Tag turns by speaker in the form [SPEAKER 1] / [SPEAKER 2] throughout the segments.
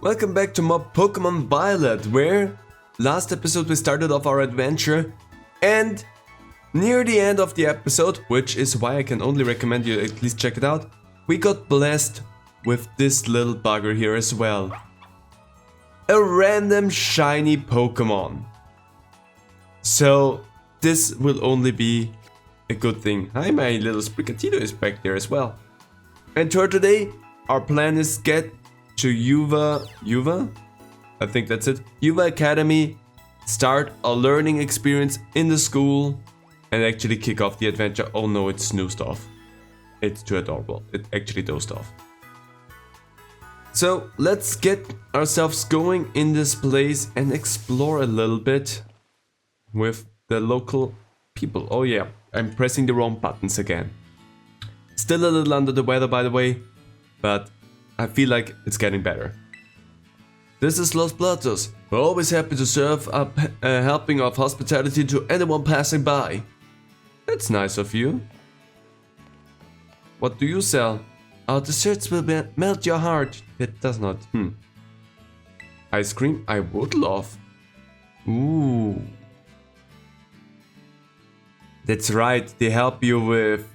[SPEAKER 1] Welcome back to more Pokemon Violet, where last episode we started off our adventure, and near the end of the episode, which is why I can only recommend you at least check it out, we got blessed with this little bugger here as well. A random shiny Pokemon. So this will only be a good thing. Hi, my little Sprigatito is back there as well. And for today, our plan is get to Yuva? I think that's it. Yuva Academy, start a learning experience in the school, and actually kick off the adventure. Oh no, it's snoozed off. It's too adorable. It actually dozed off. So let's get ourselves going in this place and explore a little bit with the local people. Oh yeah, I'm pressing the wrong buttons again. Still a little under the weather, by the way, but I feel like it's getting better. This is Los Platos. We're always happy to serve up a helping of hospitality to anyone passing by. That's nice of you. What do you sell? Our desserts will melt your heart. It does not. Ice cream? I would love. Ooh. That's right, they help you with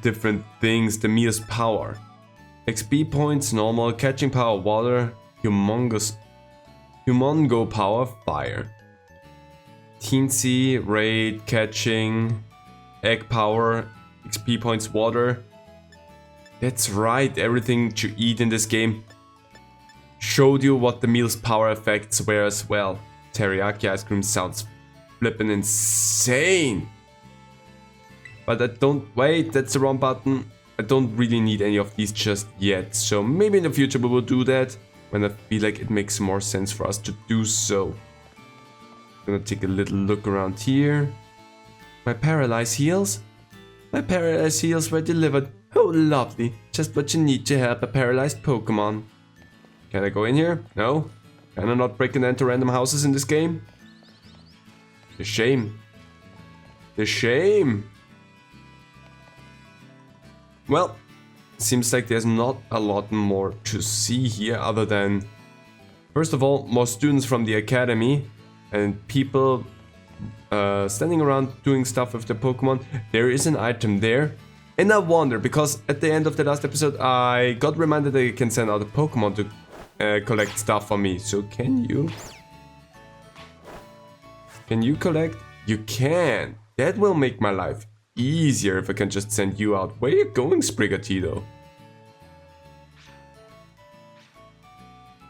[SPEAKER 1] different things. The meal's power. XP points, normal, catching power, water, humongo power, fire. Teensy, raid, catching, egg power, XP points, water. That's right, everything to eat in this game showed you what the meal's power effects were as well. Teriyaki ice cream sounds flippin' insane. But I don't, wait, that's the wrong button. I don't really need any of these just yet, so maybe in the future we will do that when I feel like it makes more sense for us to do so. I'm gonna take a little look around here. My paralyzed heals? My paralyzed heals were delivered. Oh lovely, just what you need to help a paralyzed Pokemon. Can I go in here? No? Can I not break and enter random houses in this game? The shame. The shame. Well, seems like there's not a lot more to see here other than, first of all, more students from the academy and people standing around doing stuff with the Pokemon. There is an item there, and I wonder, because at the end of the last episode I got reminded that you can send out a Pokemon to collect stuff for me. So can you? Can you collect? You can. That will make my life easier if I can just send you out. Where are you going, Sprigatito?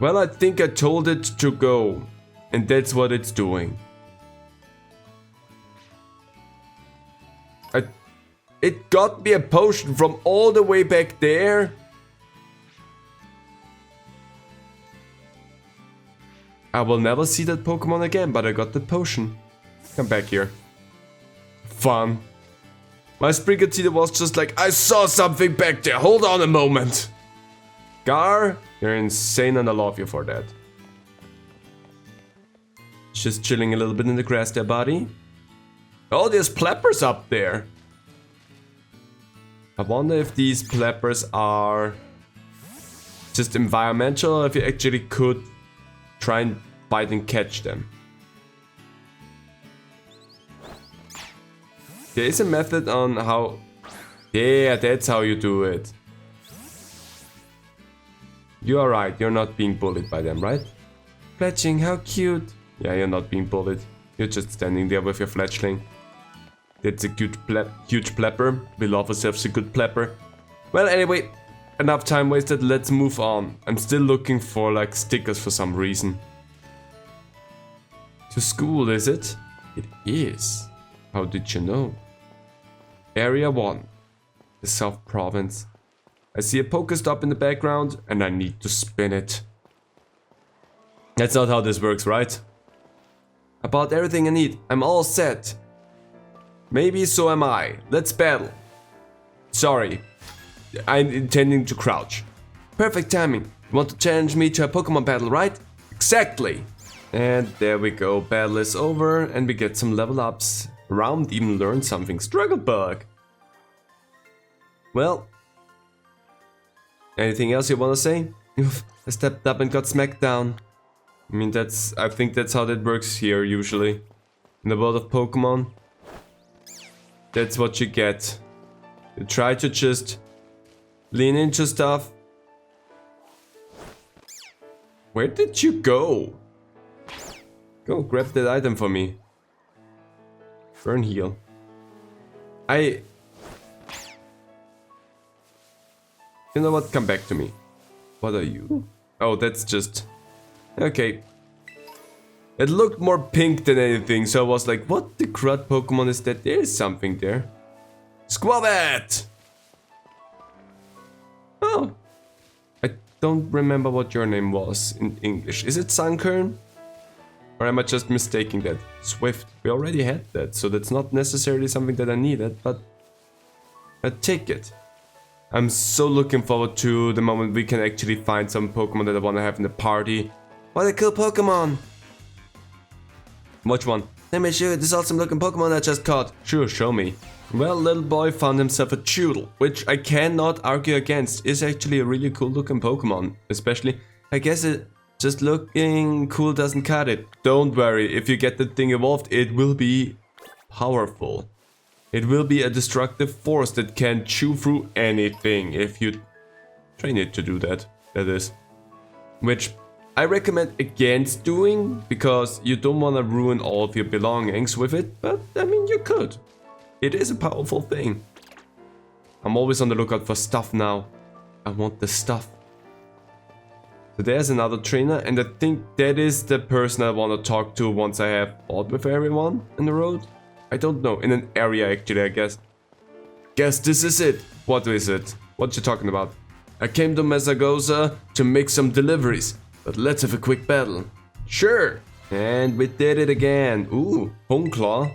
[SPEAKER 1] Well, I think I told it to go, and that's what it's doing. It got me a potion from all the way back there. I will never see that Pokemon again, but I got the potion. Come back here. Fun. My Sprigatito was just like, I saw something back there, hold on a moment. Gar, you're insane and I love you for that. Just chilling a little bit in the grass there, buddy. Oh, there's Pleppers up there. I wonder if these Pleppers are just environmental, or if you actually could try and bite and catch them. There is a method on how... Yeah, that's how you do it. You are right, you're not being bullied by them, right? Fletching, how cute. Yeah, you're not being bullied. You're just standing there with your fletchling. That's a huge Plepper. We love ourselves a good Plepper. Well, anyway, enough time wasted, let's move on. I'm still looking for like stickers for some reason. To school, is it? It is. How did you know? Area 1, the South Province. I see a Pokestop in the background and I need to spin it. That's not how this works, right? I bought everything I need. I'm all set. Maybe so am I. Let's battle. Sorry, I'm intending to crouch. Perfect timing. You want to challenge me to a Pokemon battle, right? Exactly. And there we go. Battle is over and we get some level ups. Round even learned something. Struggle bug. Well, anything else you want to say? Oof, I stepped up and got smacked down. I mean, I think that's how that works here, usually. In the world of Pokemon. That's what you get. You try to just lean into stuff. Where did you go? Go grab that item for me. Burn heal. You know what? Come back to me. What are you? Oh, that's just... Okay. It looked more pink than anything, so I was like, what the crud Pokemon is that? There is something there. Squabbat! Oh. I don't remember what your name was in English. Is it Sunkern? Or am I just mistaking that? Swift. We already had that, so that's not necessarily something that I needed, but I take it. I'm so looking forward to the moment we can actually find some Pokemon that I want to have in the party. What a cool Pokemon! Which one? Let me show you this awesome looking Pokemon I just caught. Sure, show me. Well, little boy found himself a Choodle, which I cannot argue against. Is actually a really cool looking Pokemon. Especially, I guess it just looking cool doesn't cut it. Don't worry, if you get the thing evolved, it will be powerful. It will be a destructive force that can chew through anything if you train it to do that. That is. Which I recommend against doing, because you don't want to ruin all of your belongings with it, but I mean you could. It is a powerful thing. I'm always on the lookout for stuff now. I want the stuff. So there's another trainer, and I think that is the person I want to talk to once I have fought with everyone in the road. I don't know, in an area actually, I guess. Guess this is it. What is it? What you talking about? I came to Mesagoza to make some deliveries. But let's have a quick battle. Sure. And we did it again. Ooh, Hone Claw.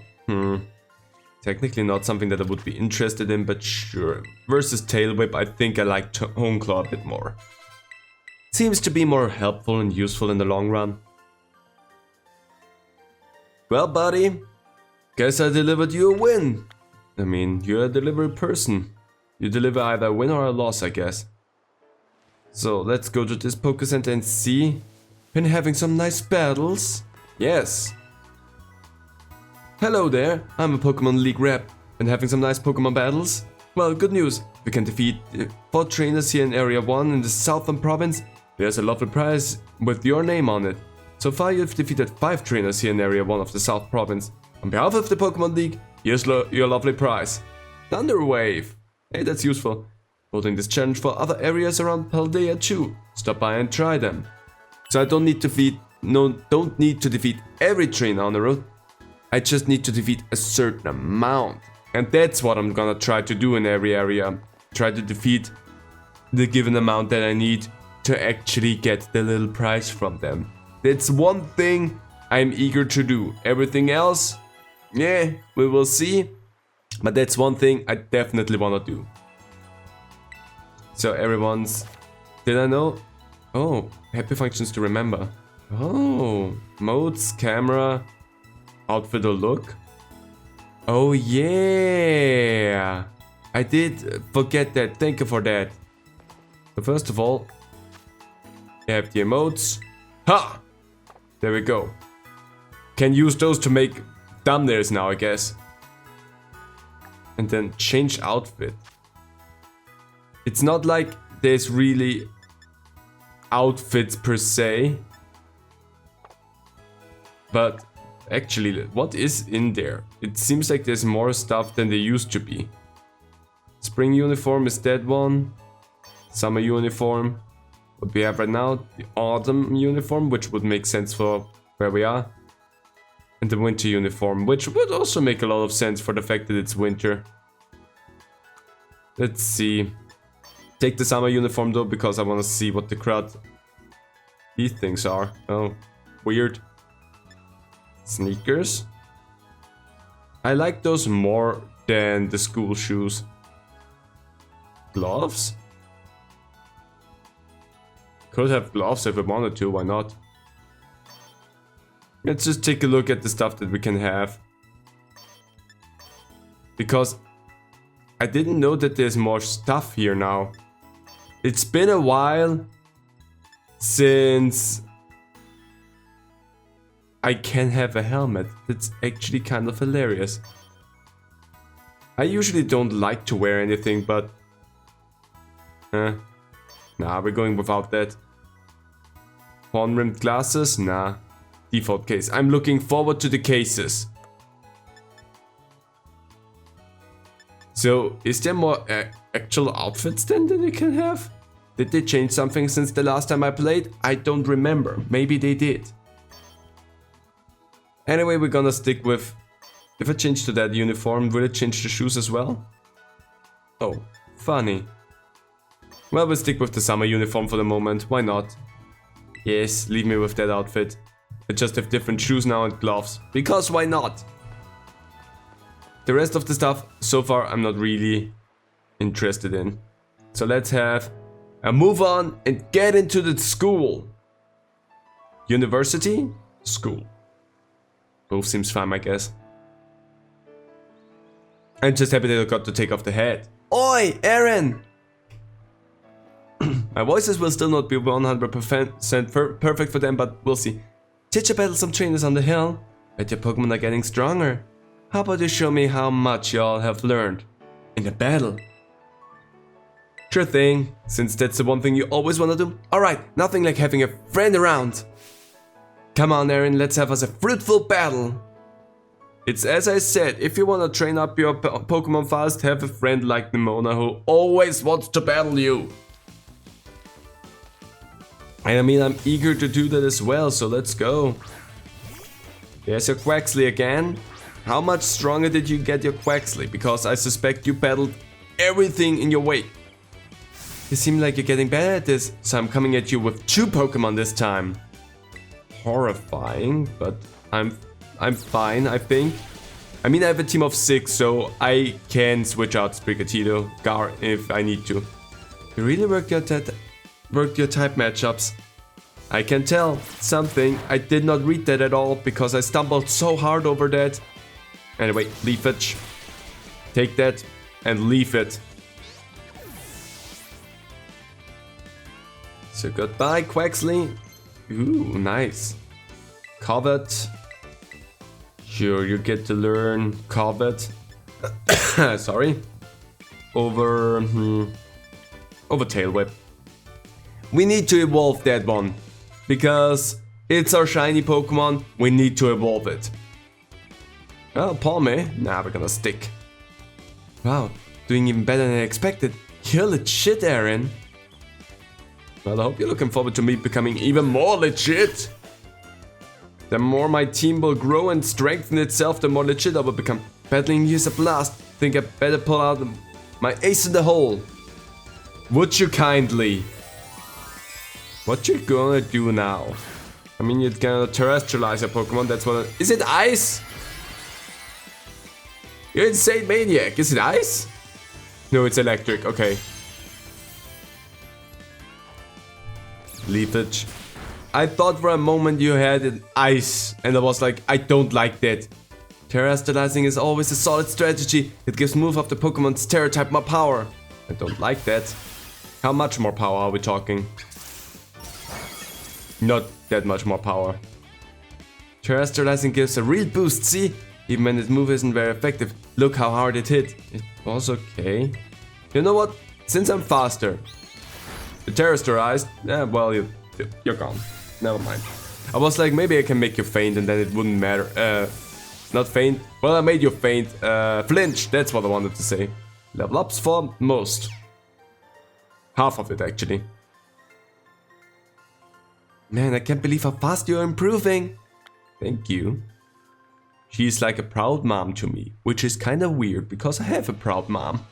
[SPEAKER 1] Technically not something that I would be interested in, but sure. Versus Tail Whip, I think I like Hone Claw a bit more. Seems to be more helpful and useful in the long run. Well, buddy. Guess I delivered you a win. I mean, you're a delivery person. You deliver either a win or a loss, I guess. So let's go to this Poké Center and see. Been having some nice battles? Yes. Hello there, I'm a Pokemon League rep. Been having some nice Pokemon battles? Well, good news. We can defeat 4 trainers here in Area 1 in the Southern Province. There's a lovely prize with your name on it. So far you've defeated 5 trainers here in Area 1 of the South Province. On behalf of the Pokemon League, here's your lovely prize. Thunder Wave. Hey, that's useful. Holding this challenge for other areas around Paldea too. Stop by and try them. So I don't need to defeat every trainer on the road. I just need to defeat a certain amount. And that's what I'm gonna try to do in every area. Try to defeat the given amount that I need to actually get the little prize from them. That's one thing I'm eager to do. Everything else, yeah, we will see. But that's one thing I definitely wanna do. So everyone's... Did I know? Oh, happy functions to remember. Oh, modes, camera, outfit or look. Oh yeah! I did forget that, thank you for that. So first of all, you have the emotes. Ha! There we go. Can use those to make thumbnails now, I guess. And then change outfit. It's not like there's really outfits per se. But actually, what is in there? It seems like there's more stuff than there used to be. Spring uniform is that one. Summer uniform. What we have right now, the autumn uniform, which would make sense for where we are. And the winter uniform, which would also make a lot of sense for the fact that it's winter. Let's see. Take the summer uniform though, because I want to see what the crud these things are. Oh, weird. Sneakers. I like those more than the school shoes. Gloves? Could have gloves if I wanted to, why not? Let's just take a look at the stuff that we can have. Because I didn't know that there's more stuff here now. It's been a while since I can have a helmet. That's actually kind of hilarious. I usually don't like to wear anything, but nah, we're going without that. Horn-rimmed glasses? Nah. Default case. I'm looking forward to the cases. So, is there more actual outfits then that you can have? Did they change something since the last time I played? I don't remember. Maybe they did. Anyway, we're gonna stick with... If I change to that uniform, will it change the shoes as well? Oh, funny. Well, we'll stick with the summer uniform for the moment. Why not? Yes, leave me with that outfit. I just have different shoes now and gloves. Because why not? The rest of the stuff, so far, I'm not really interested in. So let's have a move on and get into the school. University? School. Both seems fine, I guess. I'm just happy that I got to take off the hat. Oi, Aaron! My voices will still not be 100% perfect for them, but we'll see. Did you battle some trainers on the hill? Bet your Pokemon are getting stronger. How about you show me how much y'all have learned in a battle? Sure thing, since that's the one thing you always want to do. Alright, nothing like having a friend around. Come on, Aaron, let's have us a fruitful battle. It's as I said, if you want to train up your Pokemon fast, have a friend like Nimona who always wants to battle you. And I mean, I'm eager to do that as well, so let's go. There's your Quaxley again. How much stronger did you get your Quaxley? Because I suspect you battled everything in your wake. You seem like you're getting better at this, so I'm coming at you with 2 Pokemon this time. Horrifying, but I'm fine, I think. I mean, I have a team of 6, so I can switch out Sprigatito, Gar, if I need to. You really worked your type matchups. I can tell something. I did not read that at all because I stumbled so hard over that. Anyway, Leafage. Take that and leave it. So goodbye, Quaxley. Ooh, nice. Covet. Sure, you get to learn Covet. Sorry. Over Tail Whip. We need to evolve that one. Because it's our shiny Pokemon, we need to evolve it. Oh, Palme. Nah, we're gonna stick. Wow, doing even better than I expected. You're legit, Aaron. Well, I hope you're looking forward to me becoming even more legit. The more my team will grow and strengthen itself, the more legit I will become. Battling you is a blast. Think I better pull out my ace in the hole. Would you kindly? What you gonna do now? I mean, you're gonna terrestrialize your Pokemon, that's what Is it ice? You insane maniac, is it ice? No, it's electric, okay. Leafage. I thought for a moment you had an ice, and I was like, I don't like that. Terrestrializing is always a solid strategy. It gives move of the Pokemon's Terra type more power. I don't like that. How much more power are we talking? Not that much more power. Terrestrializing gives a real boost, see? Even when its move isn't very effective. Look how hard it hit. It was okay. You know what? Since I'm faster. The terrestrialized, well, you're gone. Never mind. I was like, maybe I can make you faint and then it wouldn't matter. Not faint. Well, I made you faint. Flinch, that's what I wanted to say. Level ups for most. Half of it, actually. Man, I can't believe how fast you're improving. Thank you. She's like a proud mom to me, which is kind of weird because I have a proud mom.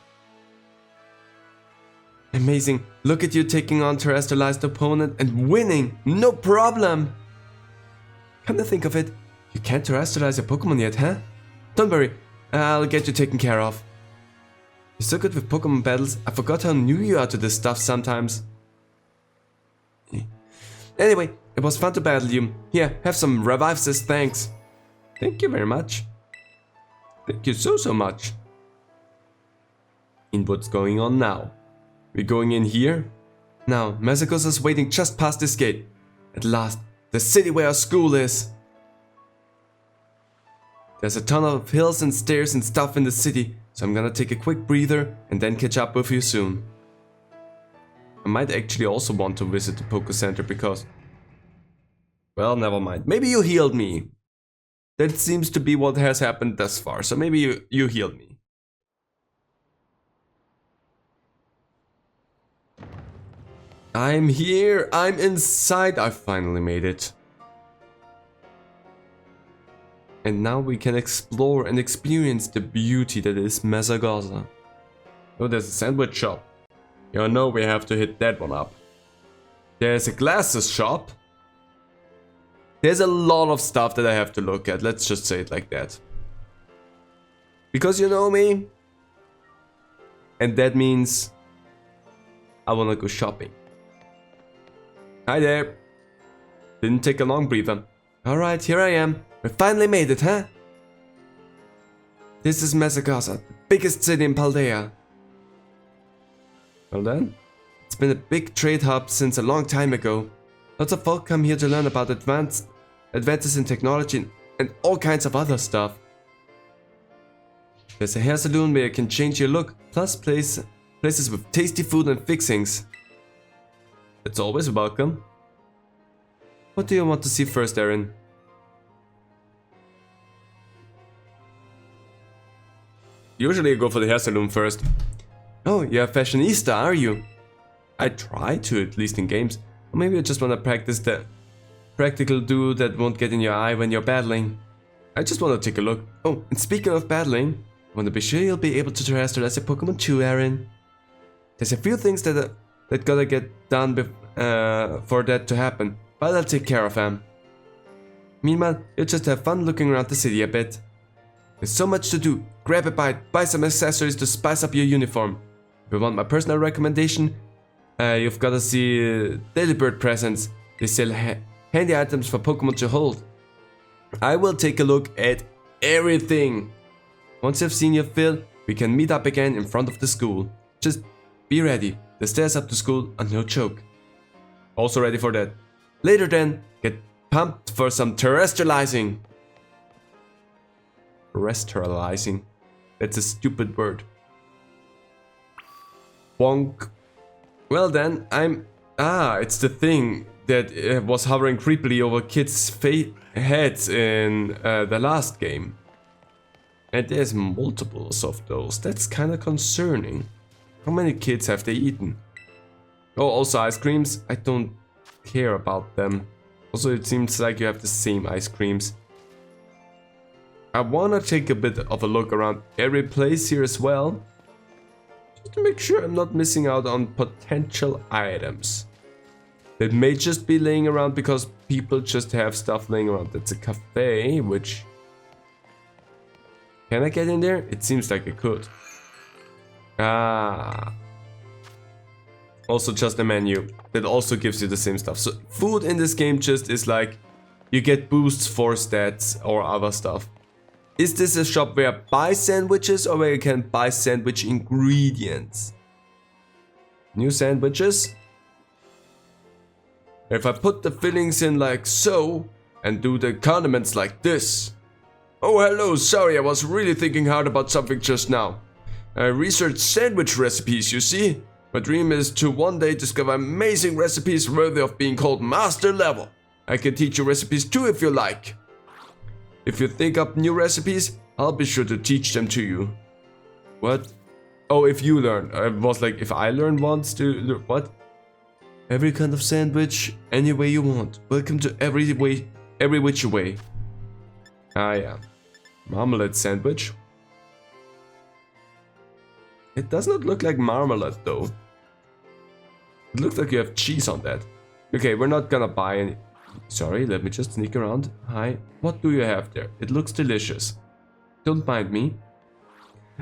[SPEAKER 1] Amazing. Look at you taking on terrestrialized opponent and winning. No problem. Come to think of it, you can't terrestrialize your Pokemon yet, huh? Don't worry, I'll get you taken care of. You're so good with Pokemon battles, I forgot how new you are to this stuff sometimes. Anyway, it was fun to battle you. Here, have some revives as thanks. Thank you very much. Thank you so much. And what's going on now? We're going in here. Now, Mazagosa's waiting just past this gate. At last, the city where our school is. There's a ton of hills and stairs and stuff in the city, so I'm gonna take a quick breather and then catch up with you soon. I might actually also want to visit the Poké Center because... Well, never mind. Maybe you healed me. That seems to be what has happened thus far, so maybe you healed me. I'm here, I'm inside, I finally made it. And now we can explore and experience the beauty that is Mazagosa. Oh, there's a sandwich shop. You know we have to hit that one up. There's a glasses shop. There's a lot of stuff that I have to look at, let's just say it like that. Because you know me. And that means I wanna go shopping. Hi there. Didn't take a long breather. Alright, here I am. We finally made it, huh? This is Mazagosa, the biggest city in Paldea. Well then, it's been a big trade hub since a long time ago. Lots of folk come here to learn about advances in technology and all kinds of other stuff. There's a hair salon where you can change your look, plus places with tasty food and fixings. It's always welcome. What do you want to see first, Erin? Usually you go for the hair salon first. Oh, you're a fashionista, are you? I try to, at least in games. Or maybe you just want to practice the practical do that won't get in your eye when you're battling. I just want to take a look. Oh, and speaking of battling, I want to be sure you'll be able to terrestrialize your Pokemon too, Erin. There's a few things that gotta get done for that to happen, but I'll take care of them. Meanwhile, you'll just have fun looking around the city a bit. There's so much to do. Grab a bite, buy some accessories to spice up your uniform. If you want my personal recommendation, you've gotta see Delibird presents. They sell handy items for Pokemon to hold. I will take a look at everything. Once you've seen your fill, we can meet up again in front of the school. Just be ready. The stairs up to school are no joke. Also ready for that. Later then, get pumped for some terrestrializing. Terrestrializing. That's a stupid word. Bonk. Well then, it's the thing that was hovering creepily over kids' heads in the last game. And there's multiples of those. That's kinda concerning. How many kids have they eaten? Oh, also ice creams. I don't care about them. Also, it seems like you have the same ice creams. I wanna take a bit of a look around every place here as well. Just to make sure I'm not missing out on potential items. That may just be laying around because people just have stuff laying around. That's a cafe, which... Can I get in there? It seems like I could. Also just a menu that also gives you the same stuff. So food in this game just is like you get boosts for stats or other stuff. Is this a shop where I buy sandwiches or where you can buy sandwich ingredients? New sandwiches. If I put the fillings in like so and do the condiments like this. Oh hello, sorry, I was really thinking hard about something just now. I researched sandwich recipes, you see? My dream is to one day discover amazing recipes worthy of being called master level. I can teach you recipes too if you like. If you think up new recipes, I'll be sure to teach them to you. What? Oh, if you learn. I was like, if I learn once to... What? Every kind of sandwich, any way you want. Welcome to every which way. Ah yeah. Marmalade sandwich. It does not look like marmalade though. It looks like you have cheese on that. Okay, we're not gonna buy any... Sorry, let me just sneak around. Hi, what do you have there? It looks delicious. Don't mind me.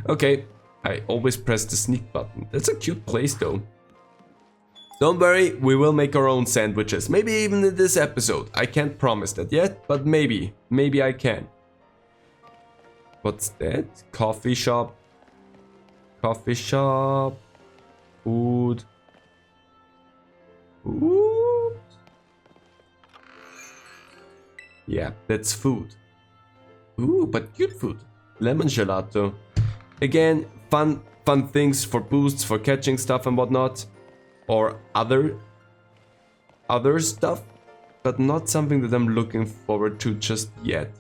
[SPEAKER 1] Okay, I always press the sneak button. That's a cute place though. Don't worry, we will make our own sandwiches. Maybe even in this episode. I can't promise that yet, but maybe. Maybe I can. What's that? Coffee shop. Coffee shop. Food. Ooh. Yeah, that's food. Ooh, but cute food. Lemon gelato. Again, fun things for boosts, for catching stuff and whatnot. Or other stuff. But not something that I'm looking forward to just yet.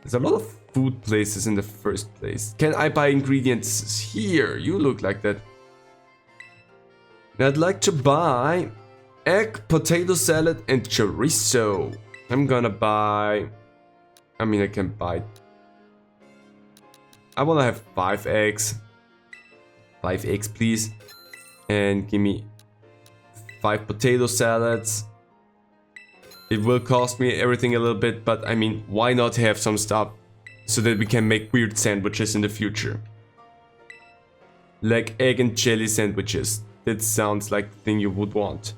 [SPEAKER 1] There's a lot of food places in the first place. Can I buy ingredients here? You look like that. I'd like to buy egg, potato salad, and chorizo. I'm gonna buy... I mean, I can buy... I wanna have 5 eggs. 5 eggs, please. And give me 5 potato salads. It will cost me everything a little bit, but I mean, why not have some stuff so that we can make weird sandwiches in the future? Like egg and jelly sandwiches. That sounds like the thing you would want.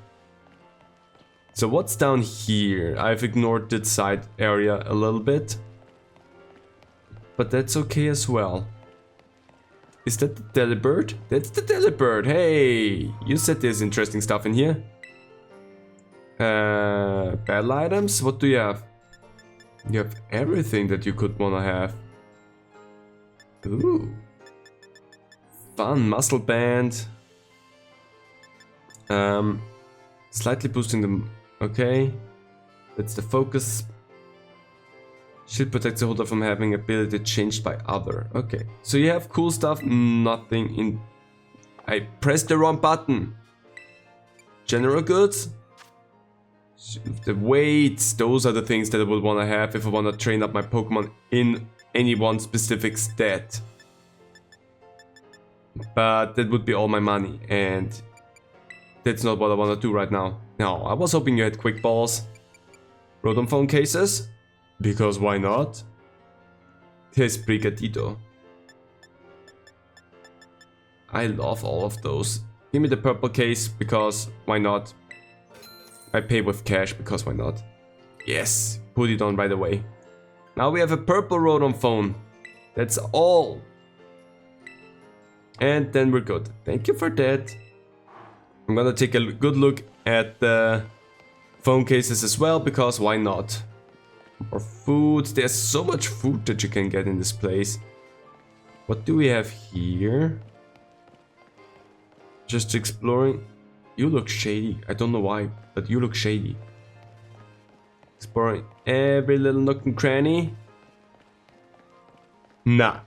[SPEAKER 1] So what's down here? I've ignored that side area a little bit. But that's okay as well. Is that the Delibird? That's the Delibird. Hey, you said there's interesting stuff in here. Battle items? What do you have? You have everything that you could wanna have. Ooh. Fun muscle band. Slightly boosting them. Okay. That's the focus. Shield protects the holder from having ability changed by other. Okay. So you have cool stuff, nothing in... I pressed the wrong button. General goods? The weights, those are the things that I would want to have if I want to train up my Pokemon in any one specific stat. But that would be all my money, and that's not what I want to do right now. No, I was hoping you had quick balls. Rotom phone cases? Because why not? There's Brigadito. I love all of those. Give me the purple case, because why not? I pay with cash, because why not? Yes, put it on right away. Now we have a purple Rotom phone. That's all. And then we're good. Thank you for that. I'm gonna take a good look at the phone cases as well, because why not? More food. There's so much food that you can get in this place. What do we have here? Just exploring. You look shady. I don't know why, but you look shady. Exploring every little nook and cranny. Nah.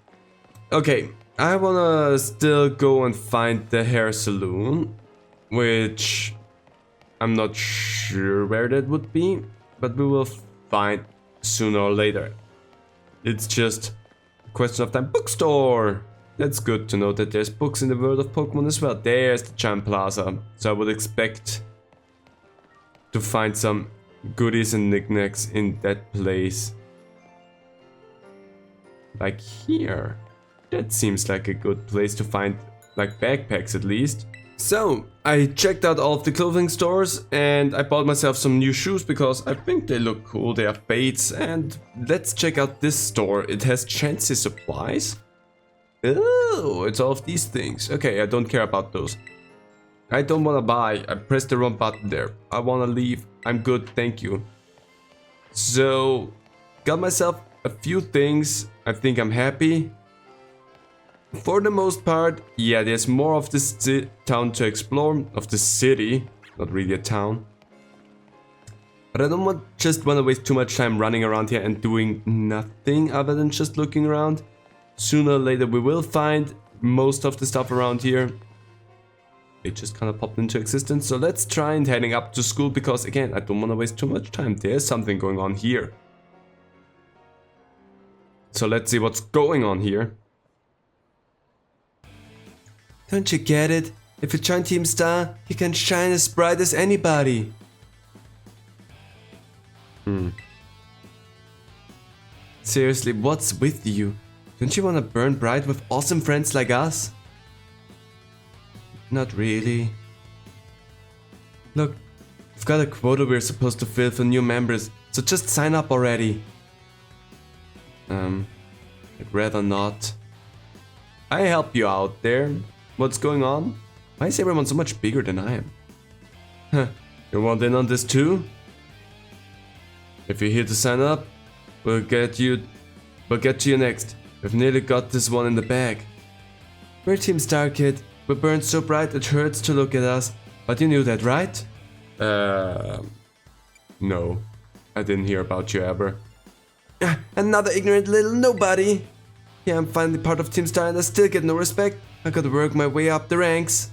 [SPEAKER 1] Okay, I wanna still go and find the hair salon, which I'm not sure where that would be, but we will find sooner or later. It's just a question of time. Bookstore! That's good to know that there's books in the world of Pokemon as well. There's the Giant Plaza. So I would expect to find some goodies and knickknacks in that place. Like here. That seems like a good place to find, like, backpacks at least. So, I checked out all of the clothing stores and I bought myself some new shoes because I think they look cool. They have baits, and let's check out this store. It has Chansey supplies. Oh, it's all of these things. Okay, I don't care about those. I don't want to buy. I pressed the wrong button there. I want to leave. I'm good, thank you. So, got myself a few things. I think I'm happy. For the most part, yeah, there's more of this town to explore. Of the city, not really a town. But I don't just want to waste too much time running around here and doing nothing other than just looking around. Sooner or later we will find most of the stuff around here. It just kind of popped into existence. So let's try and heading up to school, because again, I don't want to waste too much time. There's something going on here. So let's see what's going on here. Don't you get it? If you join Team Star, you can shine as bright as anybody. Seriously, what's with you? Don't you want to burn bright with awesome friends like us? Not really. Look, we've got a quota we're supposed to fill for new members, so just sign up already. I'd rather not. I help you out there. What's going on? Why is everyone so much bigger than I am? You want in on this too? If you're here to sign up, we'll get to you next. We've nearly got this one in the bag. We're Team Star, kid. We burn so bright it hurts to look at us. But you knew that, right? No. I didn't hear about you ever. Another ignorant little nobody. Yeah, I'm finally part of Team Star and I still get no respect. I gotta work my way up the ranks.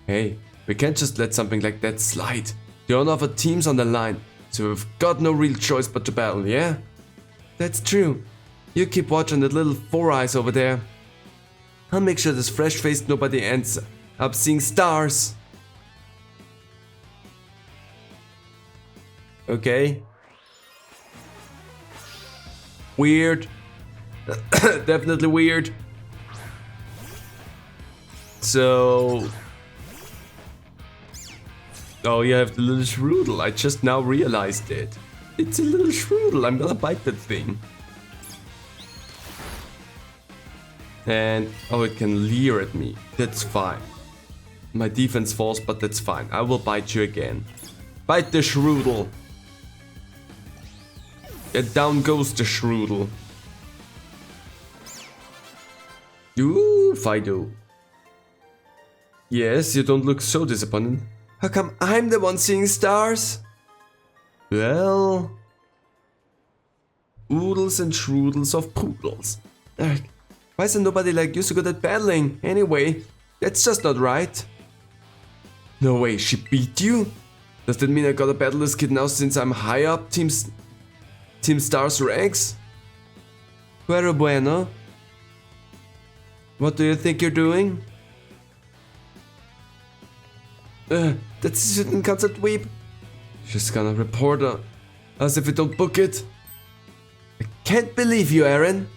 [SPEAKER 1] Hey, we can't just let something like that slide. The honor of our team's on the line, so we've got no real choice but to battle, yeah? That's true. You keep watch on that little four eyes over there. I'll make sure this fresh-faced nobody ends up seeing stars. Okay. Weird. Definitely weird. So... Oh, you have the little Shroodle. I just now realized it. It's a little Shroodle. I'm gonna bite that thing. And... Oh, it can leer at me. That's fine. My defense falls, but that's fine. I will bite you again. Bite the Shroodle. And down goes the Shroodle. Ooh, Fido. Yes, you don't look so disappointed. How come I'm the one seeing stars? Well... Oodles and shroodles of poodles. Why isn't nobody like you so good at battling? Anyway, that's just not right. No way, she beat you? Does that mean I gotta battle this kid now since I'm high up Team Star's ranks? Pero bueno. What do you think you're doing? That's a student concert weep. She's gonna report us if we don't book it. I can't believe you, Aaron.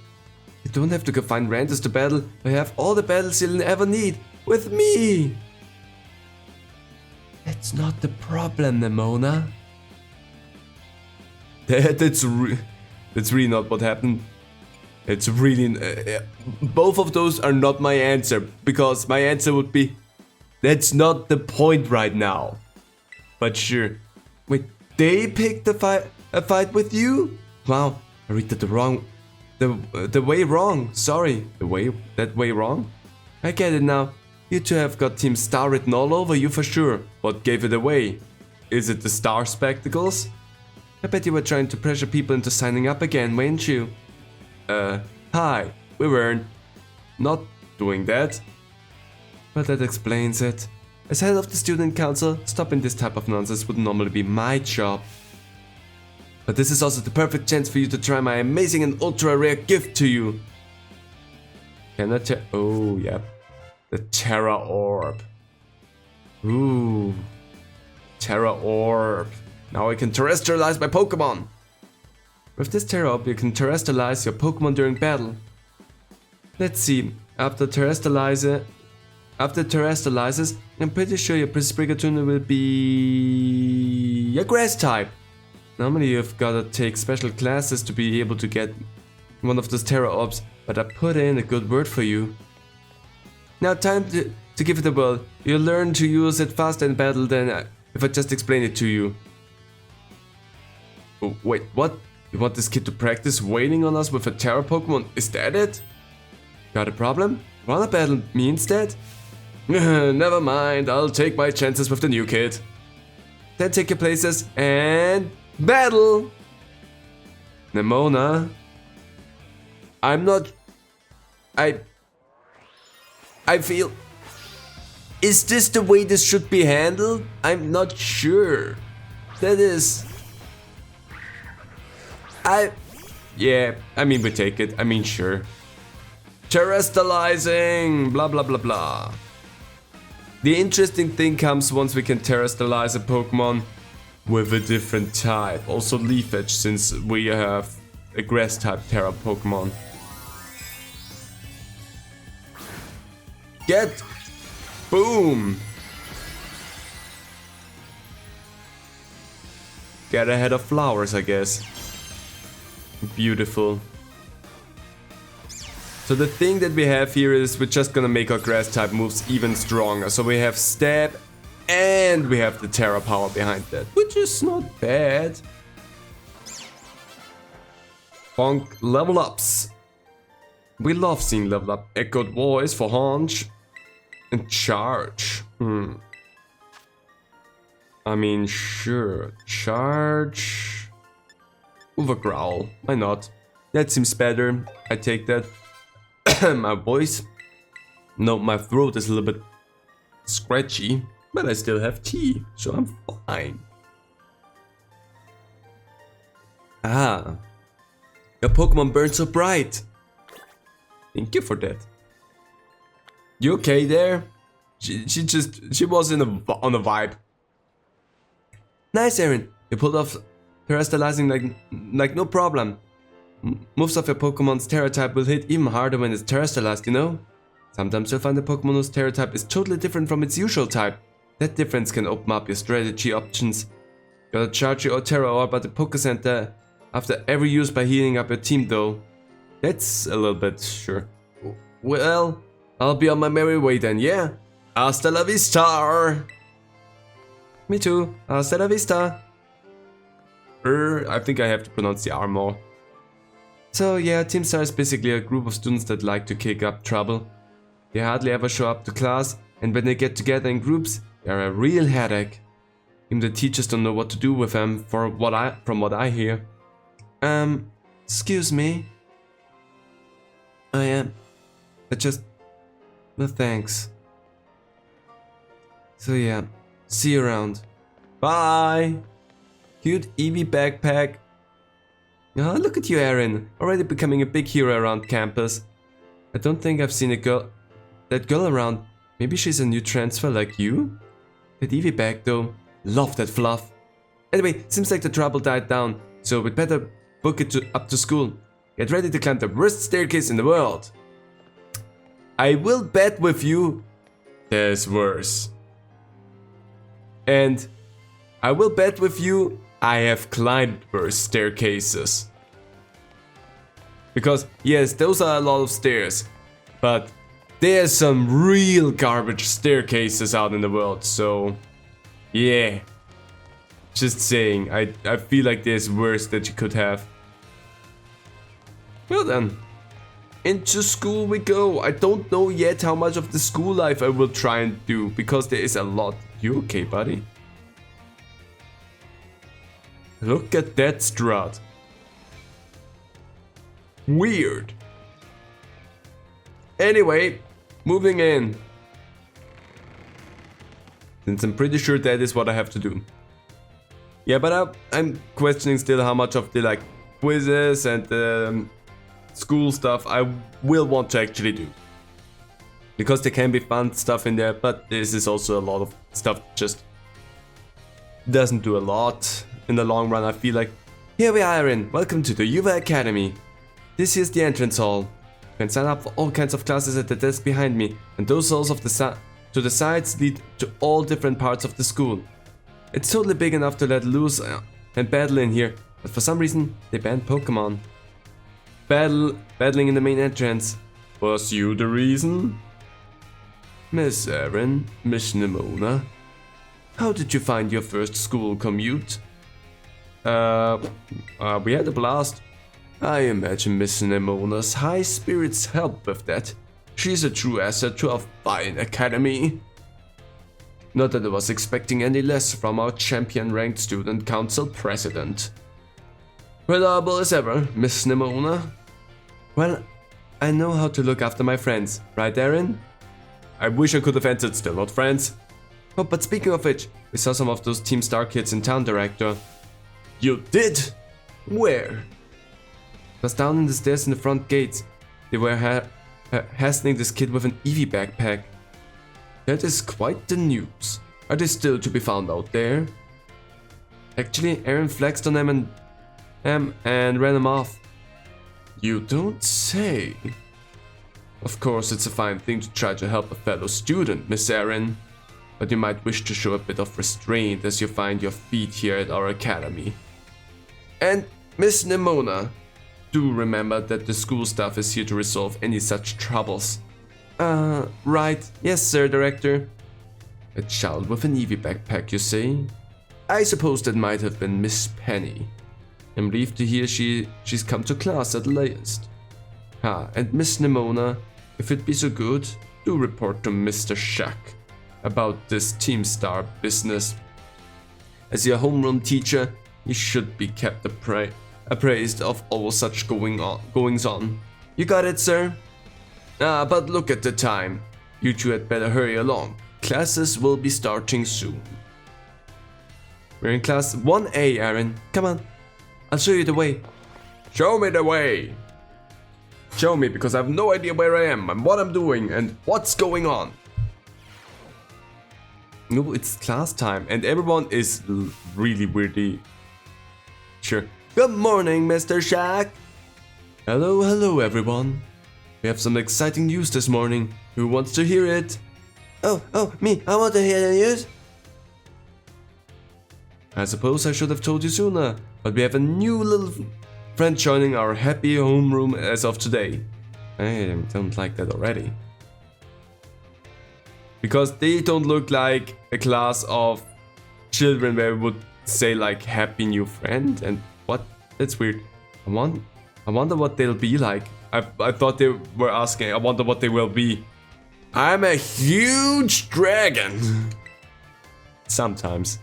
[SPEAKER 1] You don't have to go find randos to battle. I have all the battles you'll ever need with me. That's not the problem, Nemona. That's really not what happened. It's really... both of those are not my answer, because my answer would be... That's not the point right now. But sure. Wait, they picked a fight with you? Wow, I read that the way wrong. Sorry, that way wrong? I get it now. You two have got Team Star written all over you for sure. What gave it away? Is it the star spectacles? I bet you were trying to pressure people into signing up again, weren't you? Hi, we weren't not doing that. But that explains it. As head of the student council, stopping this type of nonsense would normally be my job. But this is also the perfect chance for you to try my amazing and ultra rare gift to you. Can I oh, yeah. The Terra Orb. Ooh. Terra Orb. Now I can terrestrialize my Pokémon. With this Terra Orb, you can terrestrialize your Pokémon during battle. Let's see. After terrestrializes, I'm pretty sure your Sprigatuna will be a grass type. Normally you've gotta take special classes to be able to get one of those Terra Orbs, but I put in a good word for you. Now time to give it a whirl. You'll learn to use it faster in battle than if I just explain it to you. Oh, wait, what? You want this kid to practice waiting on us with a Terra Pokemon? Is that it? Got a problem? Wanna battle me instead? Never mind, I'll take my chances with the new kid. Then take your places and battle! Nemona. I'm not... I feel... Is this the way this should be handled? I'm not sure. That is... Yeah, I mean we take it, I mean sure. Terrestrializing! Blah blah blah blah. The interesting thing comes once we can terrestrialize a Pokemon with a different type. Also Leaf Edge, since we have a grass type Terra Pokemon. Get! Boom! Get ahead of flowers, I guess. Beautiful. So the thing that we have here is we're just gonna make our grass type moves even stronger. So we have Stab And we have the Terra power behind that, which is not bad. Bonk level ups. We love seeing level up. Echoed voice for Haunch. And charge. I mean, sure. Charge. Overgrowl. Why not? That seems better. I take that. My voice. No, my throat is a little bit scratchy. But I still have tea. So I'm fine. Ah. Your Pokemon burns so bright. Thank you for that. You okay there? She was on a vibe. Nice, Aaron. You pulled off terastallizing like no problem. Moves of your Pokemon's Terra type will hit even harder when it's terastallized, you know? Sometimes you'll find a Pokemon whose Terra type is totally different from its usual type. That difference can open up your strategy options. Gotta charge your Terra Orb at the Poké Center after every use by healing up your team though. That's a little bit, sure. Well, I'll be on my merry way then, yeah? Hasta la vista! Me too, hasta la vista! I think I have to pronounce the R more. So yeah, Team Star is basically a group of students that like to kick up trouble. They hardly ever show up to class, and when they get together in groups, they're a real headache. Even the teachers don't know what to do with them, from what I hear. Excuse me? I well, thanks. So yeah, see you around. Bye! Cute Eevee backpack. Oh, look at you, Aaron. Already becoming a big hero around campus. I don't think I've seen that girl around. Maybe she's a new transfer like you? That Eevee bag though. Love that fluff. Anyway, seems like the trouble died down, so we'd better book it up to school. Get ready to climb the worst staircase in the world. I will bet with you there's worse. And I will bet with you I have climbed worse staircases. Because yes, those are a lot of stairs, but there's some real garbage staircases out in the world, so yeah. Just saying, I feel like there's worse that you could have. Well then, into school we go. I don't know yet how much of the school life I will try and do, because there is a lot. You okay, buddy? Look at that strut. Weird. Anyway, moving in. Since I'm pretty sure that is what I have to do. Yeah, but I'm questioning still how much of the like quizzes and school stuff I will want to actually do. Because there can be fun stuff in there, but this is also a lot of stuff just doesn't do a lot in the long run. I feel like, here we are, Aaron. Welcome to the Yuva Academy. This is the entrance hall. You can sign up for all kinds of classes at the desk behind me, and those halls to the sides lead to all different parts of the school. It's totally big enough to let loose and battle in here, but for some reason they banned Pokémon. Battling in the main entrance. Was you the reason? Miss Aaron, Miss Nimona, how did you find your first school commute? We had a blast. I imagine Miss Nemona's high spirits helped with that. She's a true asset to a fine academy. Not that I was expecting any less from our champion-ranked student council president. Reliable as ever, Miss Nimona. Well, I know how to look after my friends, right, Aaron? I wish I could have answered still not friends. Oh, but speaking of which, we saw some of those Team Star kids in town, Director. You did? Where? It was down in the stairs in the front gates. They were hassling this kid with an Eevee backpack. That is quite the news. Are they still to be found out there? Actually, Aaron flexed on them and ran them off. You don't say. Of course, it's a fine thing to try to help a fellow student, Miss Aaron. But you might wish to show a bit of restraint as you find your feet here at our academy. And Miss Nimona, do remember that the school staff is here to resolve any such troubles. Right. Yes, sir, Director. A child with an Eevee backpack, you say? I suppose that might have been Miss Penny. I'm relieved to hear she's come to class at last. And Miss Nimona, if it be so good, do report to Mr. Shack about this Team Star business. As your homeroom teacher, you should be kept appraised of all such goings on. You got it, sir? But look at the time. You two had better hurry along. Classes will be starting soon. We're in class 1A, Aaron. Come on. I'll show you the way. Show me the way. Show me, because I have no idea where I am and what I'm doing and what's going on. No, it's class time and everyone is really weirdly. Sure. Good morning, Mr. Shack. Hello, everyone. We have some exciting news this morning. Who wants to hear it? Oh, me. I want to hear the news. I suppose I should have told you sooner, but we have a new little friend joining our happy homeroom as of today. I don't like that already. Because they don't look like a class of children where we would say like happy new friend and what? That's weird. I wonder what they'll be like. I thought they were asking, I wonder what they will be. I'm a huge dragon. Sometimes.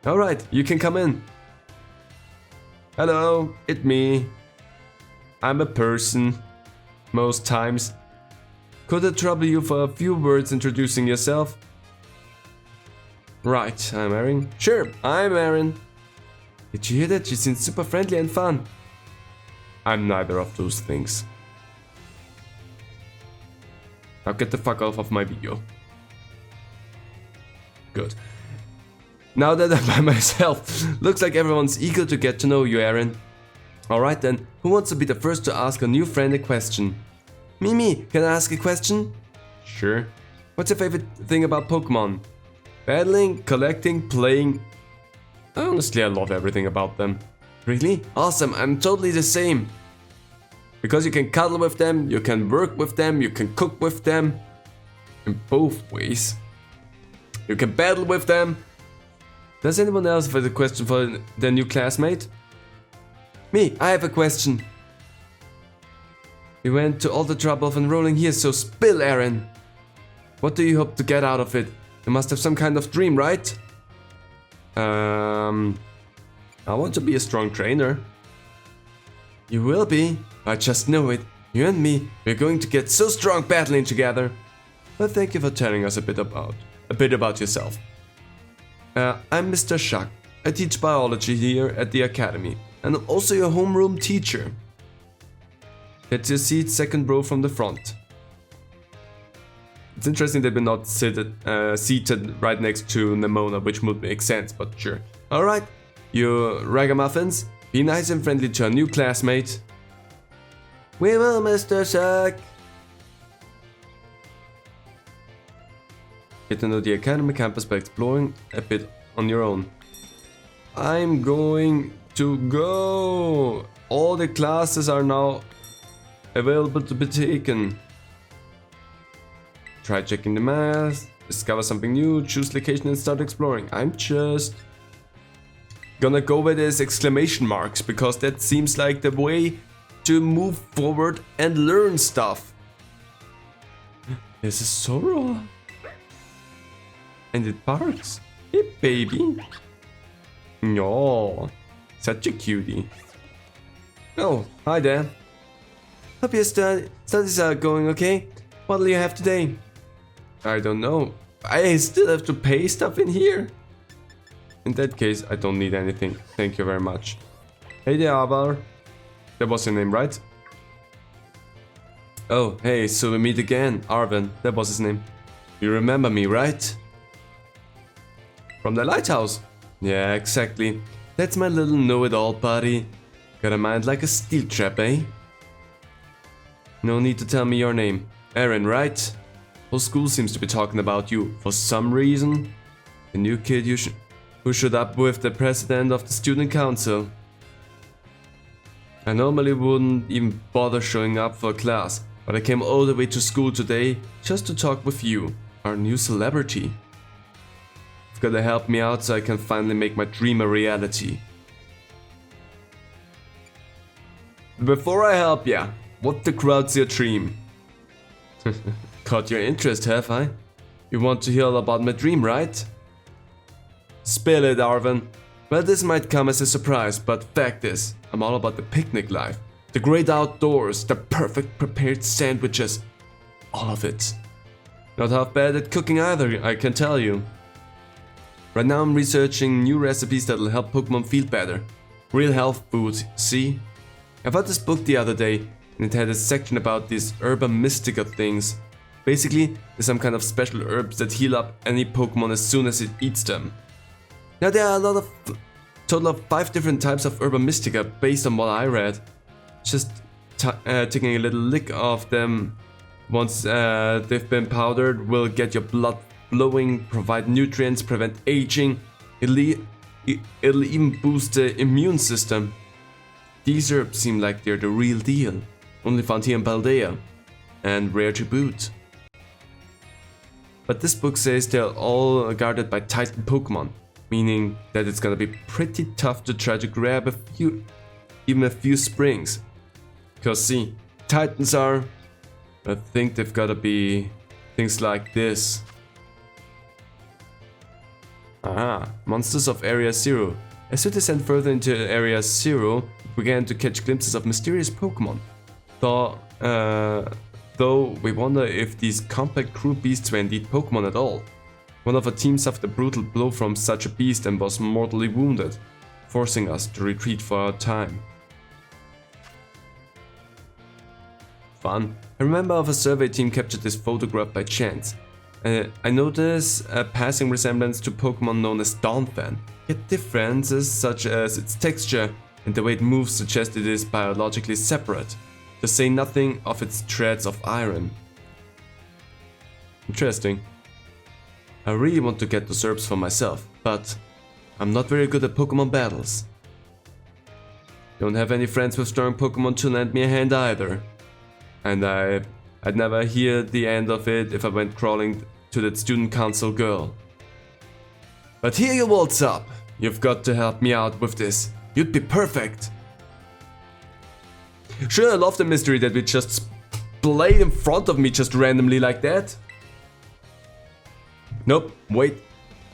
[SPEAKER 1] Alright, you can come in. Hello, it's me. I'm a person. Most times. Could I trouble you for a few words introducing yourself? Right, I'm Aaron. Sure, I'm Aaron. Did you hear that? She seems super friendly and fun. I'm neither of those things. Now get the fuck off of my video. Good. Now that I'm by myself, looks like everyone's eager to get to know you, Aaron. Alright then, who wants to be the first to ask a new friend a question? Me, can I ask a question? Sure. What's your favorite thing about Pokémon? Battling, collecting, playing. Honestly, I love everything about them. Really? Awesome, I'm totally the same. Because you can cuddle with them, you can work with them, you can cook with them. In both ways. You can battle with them. Does anyone else have a question for their new classmate? Me, I have a question. You went to all the trouble of enrolling here, so spill, Aaron. What do you hope to get out of it? You must have some kind of dream, right? I want to be a strong trainer. You will be. I just know it. You and me, we're going to get so strong battling together. Well, thank you for telling us a bit about yourself. I'm Mr. Shuck. I teach biology here at the academy, and I'm also your homeroom teacher. Get your seat second row from the front. It's interesting that we're not seated right next to Nimona, which would make sense, but sure. Alright, you ragamuffins, be nice and friendly to our new classmate. We will, Mr. Shuck. Get to know the academy campus by exploring a bit on your own. I'm going to go. All the classes are now available to be taken. Try checking the math, discover something new, choose location and start exploring. I'm just gonna go with this exclamation marks because that seems like the way to move forward and learn stuff. There's a Sora. And it barks. Hey baby. No, such a cutie. Oh, hi there. Hope your studies are going okay. What do you have today? I don't know. I still have to pay stuff in here. In that case, I don't need anything. Thank you very much. Hey there, Avar. That was your name, right? Oh, hey, so we meet again. Arvin, that was his name. You remember me, right? From the lighthouse. Yeah, exactly. That's my little know-it-all buddy. Got a mind like a steel trap, eh? No need to tell me your name. Aaron, right? Whole school seems to be talking about you for some reason. The new kid who showed up with the president of the student council. I normally wouldn't even bother showing up for class, but I came all the way to school today just to talk with you. our new celebrity. You've gotta help me out so I can finally make my dream a reality. Before I help ya, what the crowd's your dream? Caught your interest, have I? You want to hear all about my dream, right? Spill it, Arvin. Well, this might come as a surprise, but fact is, I'm all about the picnic life. The great outdoors, the perfect prepared sandwiches. All of it. Not half bad at cooking either, I can tell you. Right now I'm researching new recipes that'll help Pokemon feel better. Real health food, see? I bought this book the other day, and it had a section about these herba mystica things. Basically, there's some kind of special herbs that heal up any Pokemon as soon as it eats them. Now there are total of 5 different types of herba mystica based on what I read. Just taking a little lick of them once they've been powdered will get your blood flowing, provide nutrients, prevent aging. It'll even boost the immune system. These herbs seem like they're the real deal, only found here in Paldea, and rare to boot. But this book says they're all guarded by Titan Pokemon, meaning that it's gonna be pretty tough to try to grab even a few springs. Cause see, Titans are, I think they've gotta be things like this. Aha, monsters of Area 0. As we descend further into Area 0, we began to catch glimpses of mysterious Pokemon. Though we wonder if these compact crew beasts were indeed Pokemon at all. One of our team suffered a brutal blow from such a beast and was mortally wounded, forcing us to retreat for a time. Fun. A member of a survey team captured this photograph by chance. I noticed a passing resemblance to Pokemon known as Donphan, yet differences such as its texture and the way it moves suggest it is biologically separate, to say nothing of its threads of iron. Interesting. I really want to get those herbs for myself, but I'm not very good at Pokemon battles. Don't have any friends with strong Pokemon to lend me a hand either. And I'd never hear the end of it if I went crawling to that student council girl. But here you waltz up. You've got to help me out with this. You'd be perfect. Sure, I love the mystery that we just played in front of me just randomly like that. Nope, wait.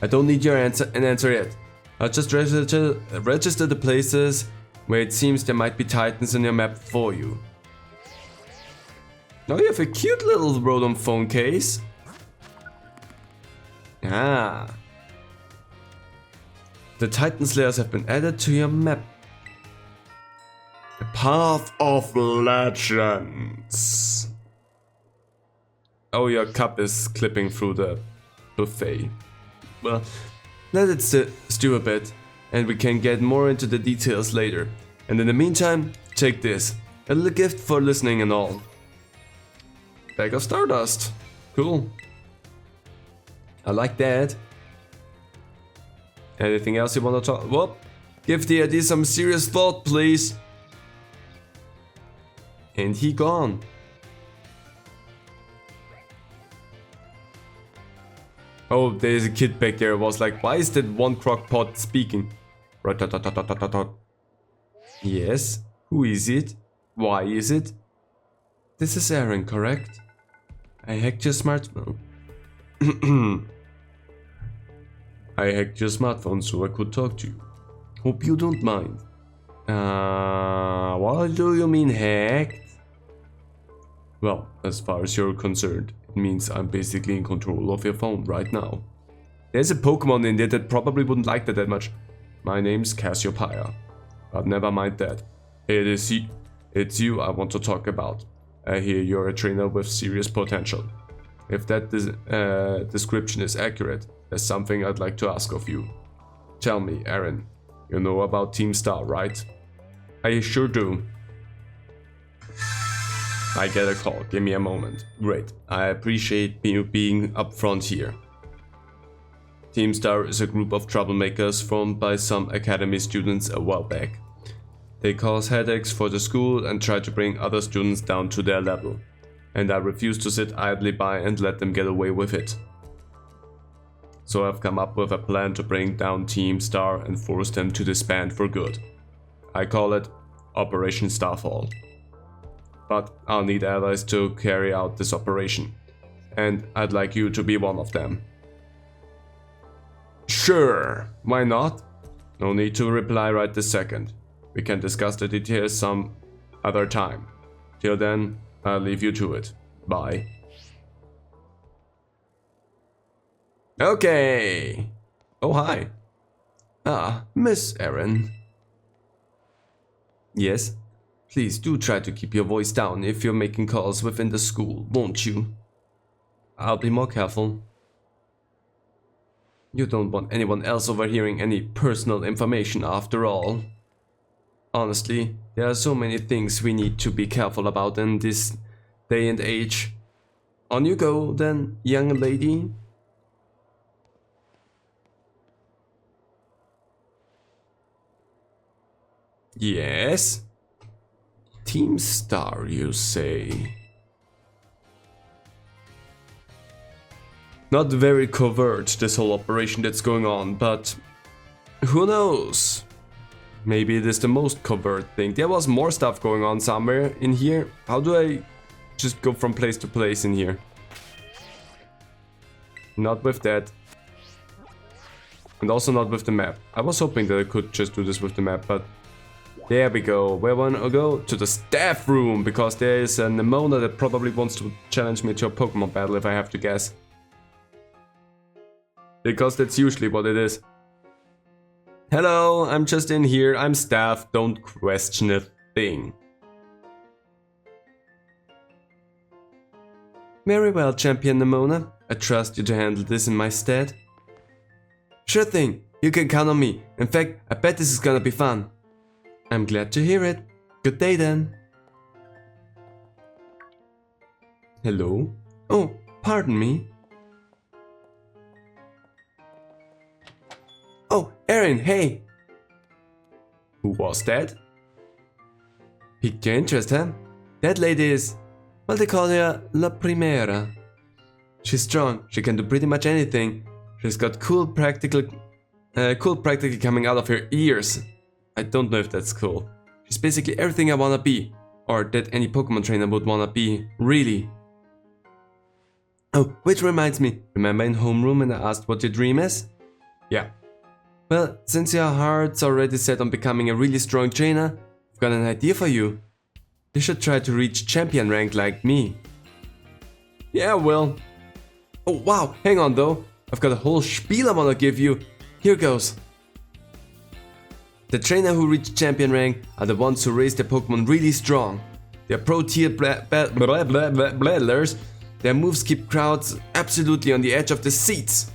[SPEAKER 1] I don't need your answer yet. I'll just register the places where it seems there might be Titans on your map for you. Now you have a cute little Rotom phone case. Ah. The Titan Slayers have been added to your map. The Path of Legends. Oh, your cup is clipping through the buffet. Well, let it stew a bit, and we can get more into the details later. And in the meantime, take this. A little gift for listening and all. Bag of Stardust. Cool. I like that. Anything else you want to talk? Whoop. Give the idea some serious thought, please. And he gone. Oh, there's a kid back there. I was like, why is that one crockpot speaking? Yes. Who is it? Why is it? This is Aaron, correct? I hacked your smartphone. I hacked your smartphone so I could talk to you. Hope you don't mind. What do you mean hacked? Well, as far as you're concerned, it means I'm basically in control of your phone right now. There's a Pokemon in there that probably wouldn't like that much. My name's Cassiopeia. But never mind that. It's you I want to talk about. I hear you're a trainer with serious potential. If that description is accurate, there's something I'd like to ask of you. Tell me, Aaron, you know about Team Star, right? I sure do. I get a call, give me a moment. Great, I appreciate you being upfront here. Team Star is a group of troublemakers formed by some academy students a while back. They cause headaches for the school and try to bring other students down to their level. And I refuse to sit idly by and let them get away with it. so I've come up with a plan to bring down Team Star and force them to disband for good. I call it Operation Starfall. But I'll need allies to carry out this operation, and I'd like you to be one of them. Sure, why not? No need to reply right this second. We can discuss the details some other time. Till then, I'll leave you to it. Bye. Okay. Oh, hi. Ah, Miss Erin. Yes? Please do try to keep your voice down if you're making calls within the school, won't you? I'll be more careful. You don't want anyone else overhearing any personal information after all. Honestly, there are so many things we need to be careful about in this day and age. On you go, then, young lady. Yes? Team Star, you say? Not very covert, this whole operation that's going on, but who knows? Maybe it is the most covert thing. There was more stuff going on somewhere in here. How do I just go from place to place in here? Not with that. And also not with the map. I was hoping that I could just do this with the map, but there we go. Where want to go? To the staff room, because there is a Nemona that probably wants to challenge me to a Pokemon battle, if I have to guess. Because that's usually what it is. Hello, I'm just in here. I'm staff. Don't question a thing. Very well, Champion Nemona. I trust you to handle this in my stead. Sure thing. You can count on me. In fact, I bet this is gonna be fun. I'm glad to hear it. Good day then. Hello? Oh, pardon me. Oh, Erin, hey! Who was that? Piqued your interest, huh? That lady is... well, they call her La Primera. She's strong, she can do pretty much anything. She's got cool practical coming out of her ears. I don't know if that's cool. She's basically everything I wanna be. Or that any Pokemon trainer would wanna be, really. Oh, which reminds me, remember in homeroom when I asked what your dream is? Yeah. Well, since your heart's already set on becoming a really strong trainer, I've got an idea for you. You should try to reach champion rank like me. Yeah, well. Oh wow, hang on though. I've got a whole spiel I wanna give you. Here goes. The trainer who reach champion rank are the ones who raise their Pokemon really strong. They're pro-tier battlers. Their moves keep crowds absolutely on the edge of the seats.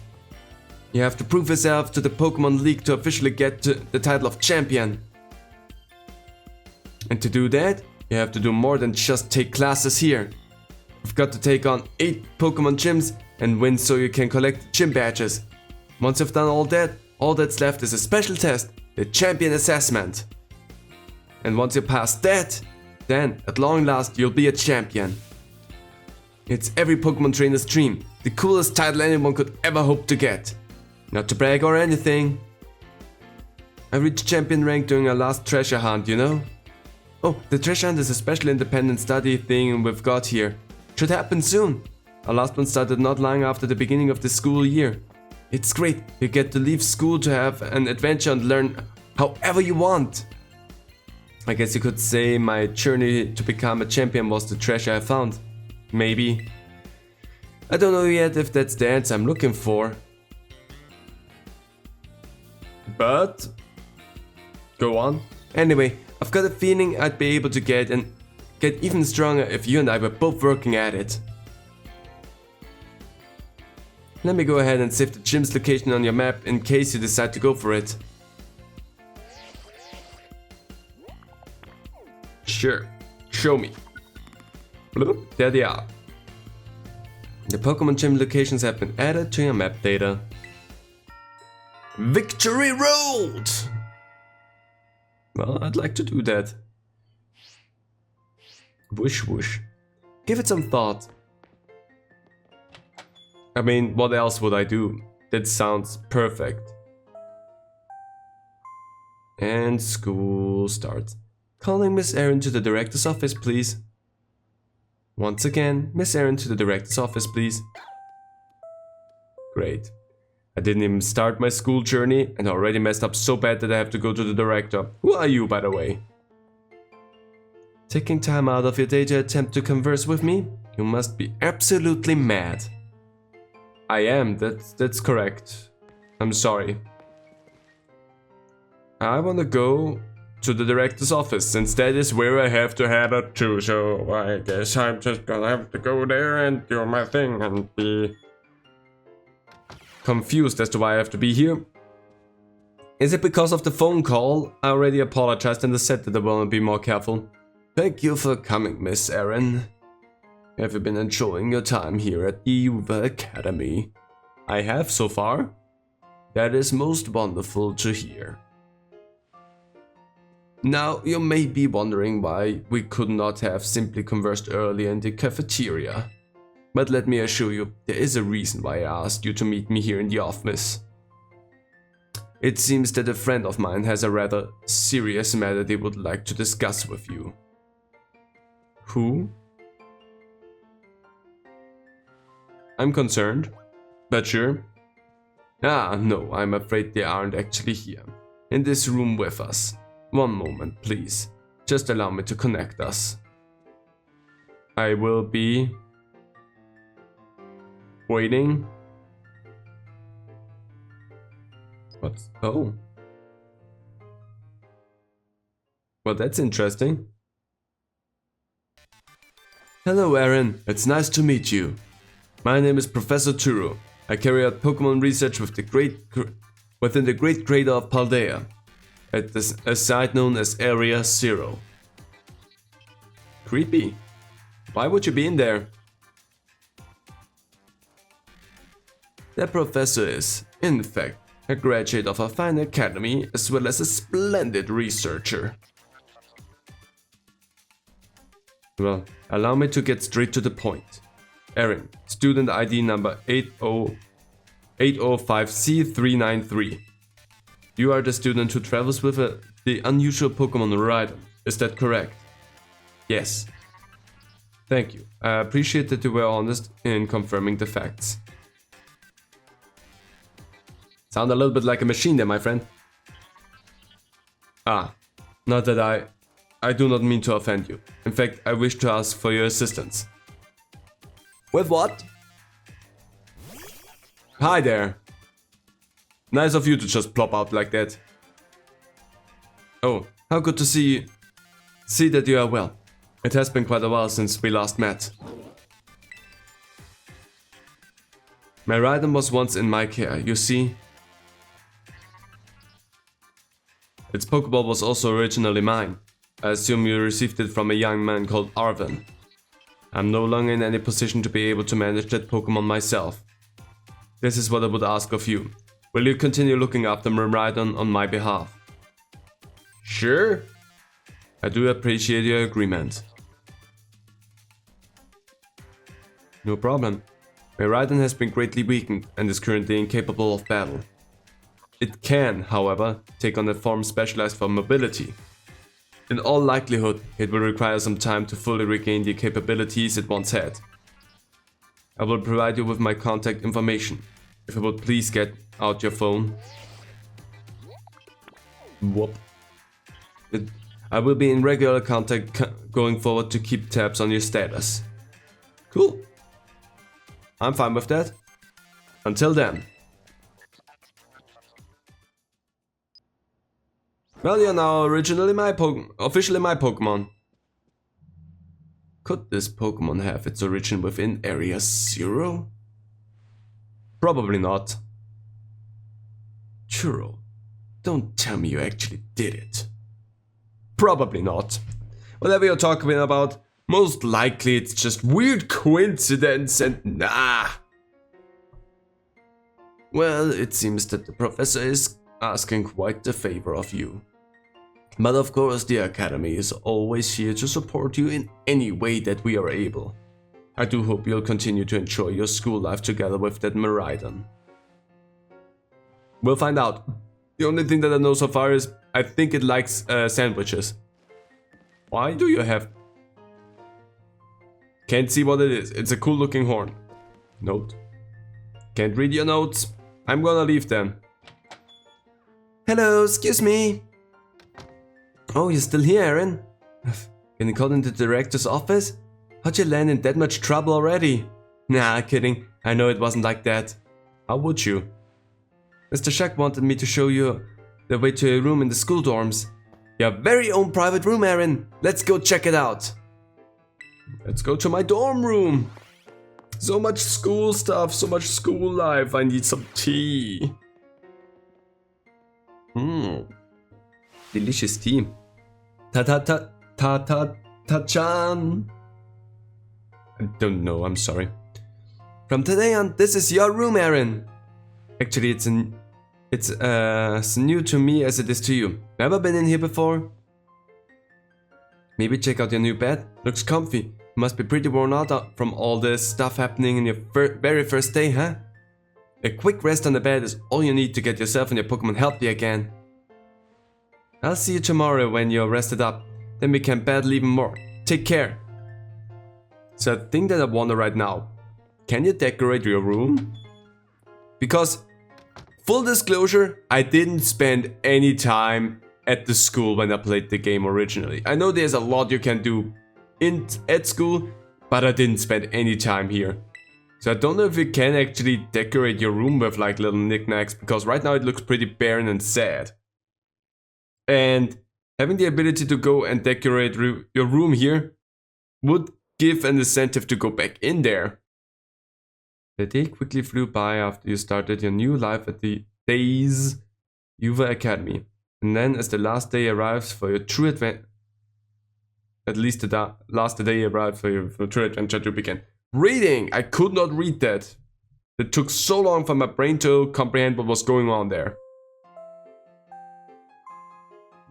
[SPEAKER 1] You have to prove yourself to the Pokemon League to officially get to the title of champion. And to do that, you have to do more than just take classes here. You've got to take on 8 Pokemon gyms and win so you can collect gym badges. Once you've done all that's left is a special test, the Champion Assessment. And once you pass that, then at long last you'll be a champion. It's every Pokemon trainer's dream, the coolest title anyone could ever hope to get. Not to brag or anything. I reached champion rank during our last treasure hunt, you know? Oh, the treasure hunt is a special independent study thing we've got here. Should happen soon. Our last one started not long after the beginning of the school year. It's great, you get to leave school to have an adventure and learn however you want. I guess you could say my journey to become a champion was the treasure I found. Maybe. I don't know yet if that's the answer I'm looking for. But go on. Anyway, I've got a feeling I'd be able to get even stronger if you and I were both working at it. Let me go ahead and save the gym's location on your map in case you decide to go for it. Sure, show me. Bloop, there they are. The Pokemon gym locations have been added to your map data. Victory Road! Well, I'd like to do that. Whoosh whoosh. Give it some thought. I mean, what else would I do? That sounds perfect. And school starts. Calling Miss Erin to the director's office, please. Once again, Miss Erin to the director's office, please. Great. I didn't even start my school journey and already messed up so bad that I have to go to the director. Who are you, by the way? Taking time out of your day to attempt to converse with me? You must be absolutely mad. I am, that's correct. I'm sorry. I want to go to the director's office, since that is where I have to head up to, so I guess I'm just gonna have to go there and do my thing and be confused as to why I have to be here. Is it because of the phone call? I already apologized and said that I will be more careful. Thank you for coming, Miss Erin. Have you been enjoying your time here at the Uva Academy? I have so far. That is most wonderful to hear. Now, you may be wondering why we could not have simply conversed earlier in the cafeteria. But let me assure you, there is a reason why I asked you to meet me here in the office. It seems that a friend of mine has a rather serious matter they would like to discuss with you. Who? I'm concerned, but sure. No, I'm afraid they aren't actually here, in this room with us. One moment, please. Just allow me to connect us. I will be waiting. What? Oh. Well, that's interesting. Hello, Erin. It's nice to meet you. My name is Professor Turo. I carry out Pokémon research with within the Great Crater of Paldea, at a site known as Area 0. Creepy. Why would you be in there? That professor is, in fact, a graduate of a fine academy as well as a splendid researcher. Well, allow me to get straight to the point. Erin, student ID number 805C393. You are the student who travels with the unusual Pokémon Rhydon, is that correct? Yes. Thank you. I appreciate that you were honest in confirming the facts. Sound a little bit like a machine there, my friend. Not that I do not mean to offend you. In fact, I wish to ask for your assistance. With what? Hi there. Nice of you to just plop out like that. Oh, how good to see that you are well. It has been quite a while since we last met. My Rhydon was once in my care, you see. Its Pokeball was also originally mine. I assume you received it from a young man called Arven. I'm no longer in any position to be able to manage that Pokemon myself. This is what I would ask of you. Will you continue looking after my Rhydon on my behalf? Sure. I do appreciate your agreement. No problem. My Rhydon has been greatly weakened and is currently incapable of battle. It can, however, take on a form specialized for mobility. In all likelihood, it will require some time to fully regain the capabilities it once had. I will provide you with my contact information. If you would please get out your phone. Whoop. I will be in regular contact going forward to keep tabs on your status. Cool. I'm fine with that. Until then. Well, you're now officially my Pokemon. Could this Pokemon have its origin within Area 0? Probably not. Churro, don't tell me you actually did it. Probably not. Whatever you're talking about, most likely it's just weird coincidence and nah. Well, it seems that the professor is asking quite the favor of you. But of course the Academy is always here to support you in any way that we are able. I do hope you'll continue to enjoy your school life together with that Miraidon. We'll find out. The only thing that I know so far is I think it likes sandwiches. Why do you have... Can't see what it is. It's a cool looking horn. Note. Can't read your notes. I'm gonna leave them. Hello, excuse me. Oh, you're still here, Aaron? Can you call in the director's office? How'd you land in that much trouble already? Nah, kidding. I know it wasn't like that. How would you? Mr. Shuck wanted me to show you the way to a room in the school dorms. Your very own private room, Aaron. Let's go check it out. Let's go to my dorm room. So much school stuff, so much school life. I need some tea. Delicious tea. Ta-ta-ta-ta-ta-ta-chan. I don't know, I'm sorry. From today on, this is your room, Aaron. Actually, it's as new to me as it is to you. Never been in here before? Maybe check out your new bed. Looks comfy. You must be pretty worn out from all this stuff happening in your very first day, huh? A quick rest on the bed is all you need to get yourself and your Pokémon healthy again. I'll see you tomorrow when you're rested up. Then we can battle even more. Take care. So the thing that I wonder right now, can you decorate your room? Because, full disclosure, I didn't spend any time at the school when I played the game originally. I know there's a lot you can do at school, but I didn't spend any time here. So I don't know if you can actually decorate your room with like little knickknacks, because right now it looks pretty barren and sad. And having the ability to go and decorate your room here would give an incentive to go back in there. The day quickly flew by after you started your new life at the Days Yuva Academy. And then as the last day arrives for your true adventure, at least the last day arrived for your true adventure to begin. Reading! I could not read that. It took so long for my brain to comprehend what was going on there.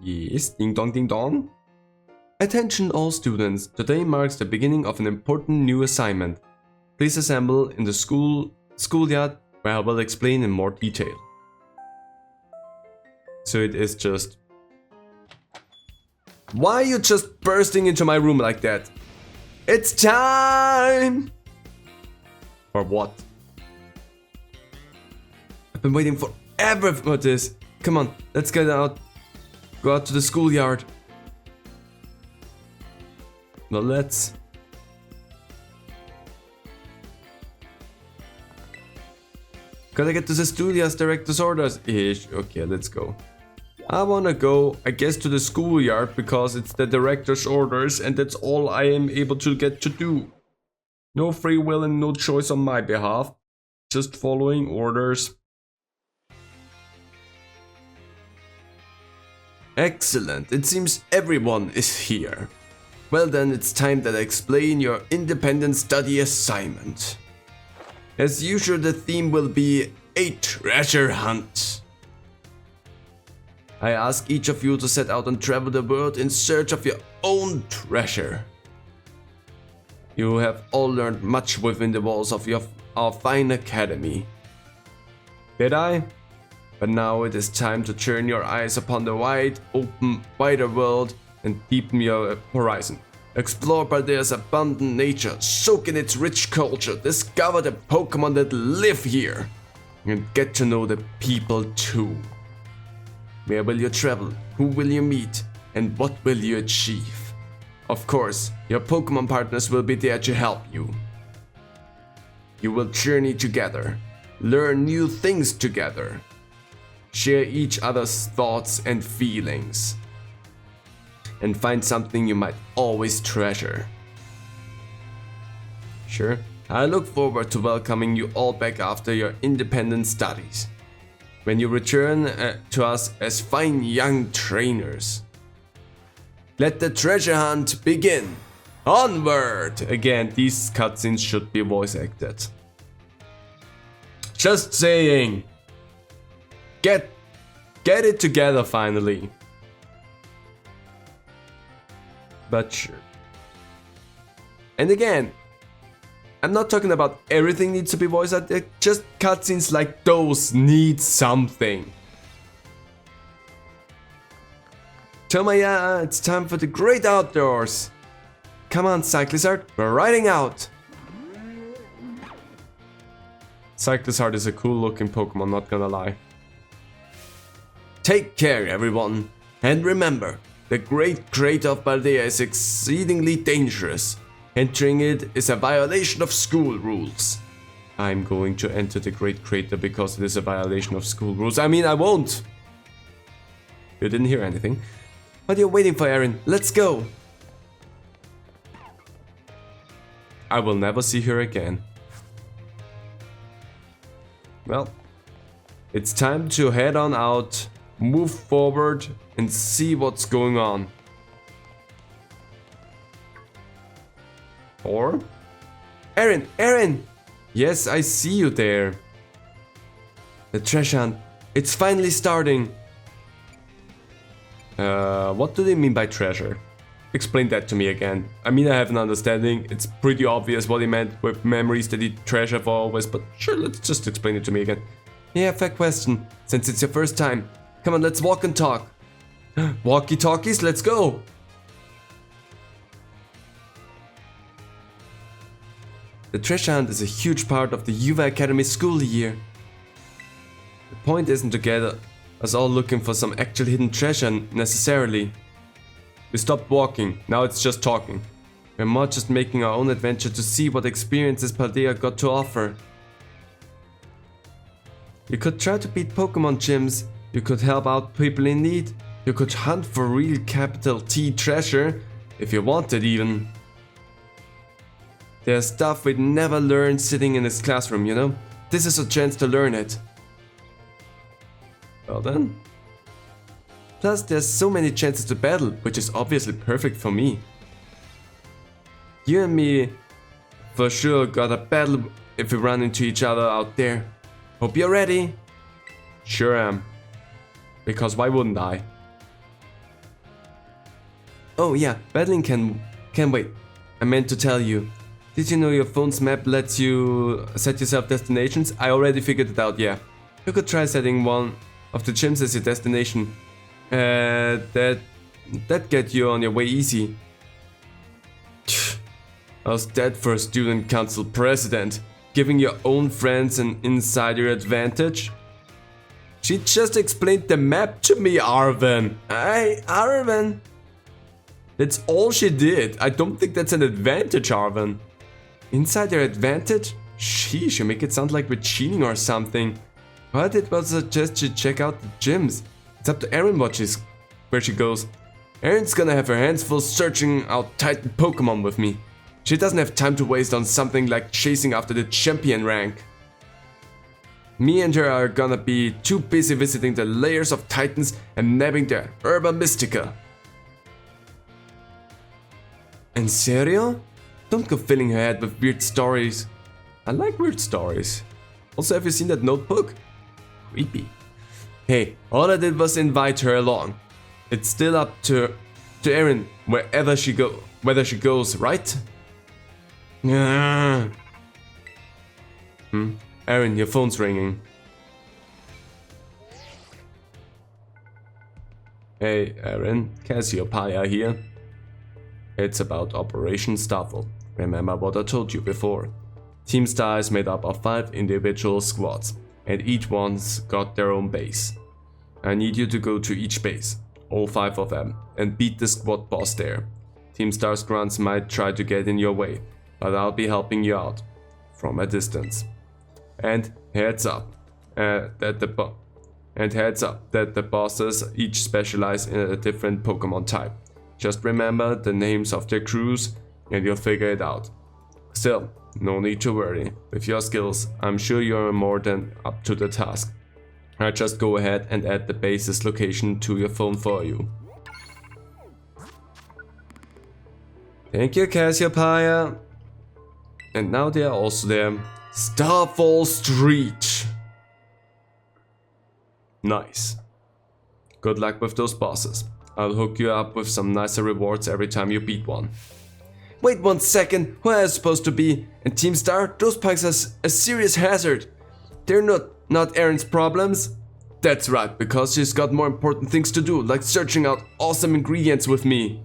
[SPEAKER 1] Yes, ding dong ding dong. Attention all students, today marks the beginning of an important new assignment. Please assemble in the schoolyard where I will explain in more detail. So it is just... Why are you just bursting into my room like that? It's time! For what? I've been waiting forever for this. Come on, let's get out. Go out to the schoolyard. Well, let's... Gotta get to the studio's director's orders. Ish. Okay, let's go. I wanna go, I guess, to the schoolyard because it's the director's orders and that's all I am able to get to do. No free will and no choice on my behalf. Just following orders. Excellent. It seems everyone is here. Well then, it's time that I explain your independent study assignment. As usual, the theme will be a treasure hunt. I ask each of you to set out and travel the world in search of your own treasure. You have all learned much within the walls of our fine academy. Did I? But now it is time to turn your eyes upon the wide open, wider world and deepen your horizon. Explore Baldea's abundant nature, soak in its rich culture, discover the Pokémon that live here, and get to know the people too. Where will you travel? Who will you meet? And what will you achieve? Of course, your Pokémon partners will be there to help you. You will journey together, learn new things together, share each other's thoughts and feelings, and find something you might always treasure. Sure, I look forward to welcoming you all back after your independent studies, when you return to us as fine young trainers. Let the treasure hunt begin! Onward! Again, these cutscenes should be voice acted. Just saying! Get it together finally! But sure. And again, I'm not talking about everything needs to be voice acted, just cutscenes like those need something. Tomaya, it's time for the great outdoors. Come on, Cyclizard, we're riding out. Cyclizard is a cool looking Pokemon, not gonna lie. Take care, everyone. And remember, the Great Crater of Paldea is exceedingly dangerous. Entering it is a violation of school rules. I'm going to enter the Great Crater because it is a violation of school rules. I mean, I won't. You didn't hear anything. What are you waiting for, Aaron? Let's go. I will never see her again. Well, it's time to head on out, move forward, and see what's going on. Or? Aaron! Aaron! Yes, I see you there. The treasure hunt. It's finally starting. What do they mean by treasure? Explain that to me again. I mean, I have an understanding. It's pretty obvious what he meant with memories that he treasure for always, but sure, let's just explain it to me again. Yeah, fair question. Since it's your first time. Come on, let's walk and talk. Walkie-talkies, let's go! The treasure hunt is a huge part of the Yuva Academy school year. The point isn't to get us all looking for some actual hidden treasure necessarily. We stopped walking, now it's just talking. We're more just making our own adventure to see what experiences Paldea got to offer. You could try to beat Pokemon gyms, you could help out people in need, you could hunt for real capital T treasure, if you wanted even. There's stuff we'd never learn sitting in this classroom, you know? This is a chance to learn it. Well then. Plus, there's so many chances to battle, which is obviously perfect for me. You and me for sure gotta battle if we run into each other out there. Hope you're ready. Sure am. Because why wouldn't I? Oh yeah, battling can wait. I meant to tell you. Did you know your phone's map lets you set yourself destinations? I already figured it out, yeah. You could try setting one of the gyms as your destination. That get you on your way easy. How's that for a student council president? Giving your own friends an insider advantage? She just explained the map to me, Arven. Hey, Arven. That's all she did. I don't think that's an advantage, Arven. Insider advantage? Sheesh, you make it sound like we're cheating or something. All I did was suggest you check out the gyms. It's up to Erin where she goes. Erin's gonna have her hands full searching out Titan Pokemon with me. She doesn't have time to waste on something like chasing after the champion rank. Me and her are gonna be too busy visiting the layers of Titans and nabbing their Herba Mystica. En serio? Don't go filling her head with weird stories. I like weird stories. Also, have you seen that notebook? Creepy. Hey, all I did was invite her along. It's still up to Erin whether she goes, right? Erin, your phone's ringing. Hey, Erin, Cassiopeia here. It's about Operation Staffel. Remember what I told you before. Team Star is made up of 5 individual squads, and each one's got their own base. I need you to go to each base, all 5 of them, and beat the squad boss there. Team Star's grunts might try to get in your way, but I'll be helping you out, from a distance. And heads up, that the bosses each specialize in a different Pokemon type. Just remember the names of their crews and you'll figure it out. Still, no need to worry. With your skills, I'm sure you're more than up to the task. I'll just go ahead and add the base's location to your phone for you. Thank you, Cassiopeia. And now they are also there. Starfall Street. Nice. Good luck with those bosses. I'll hook you up with some nicer rewards every time you beat one. Wait 1 second, who am I supposed to be? And Team Star, those punks are a serious hazard. They're not Erin's problems. That's right, because she's got more important things to do, like searching out awesome ingredients with me.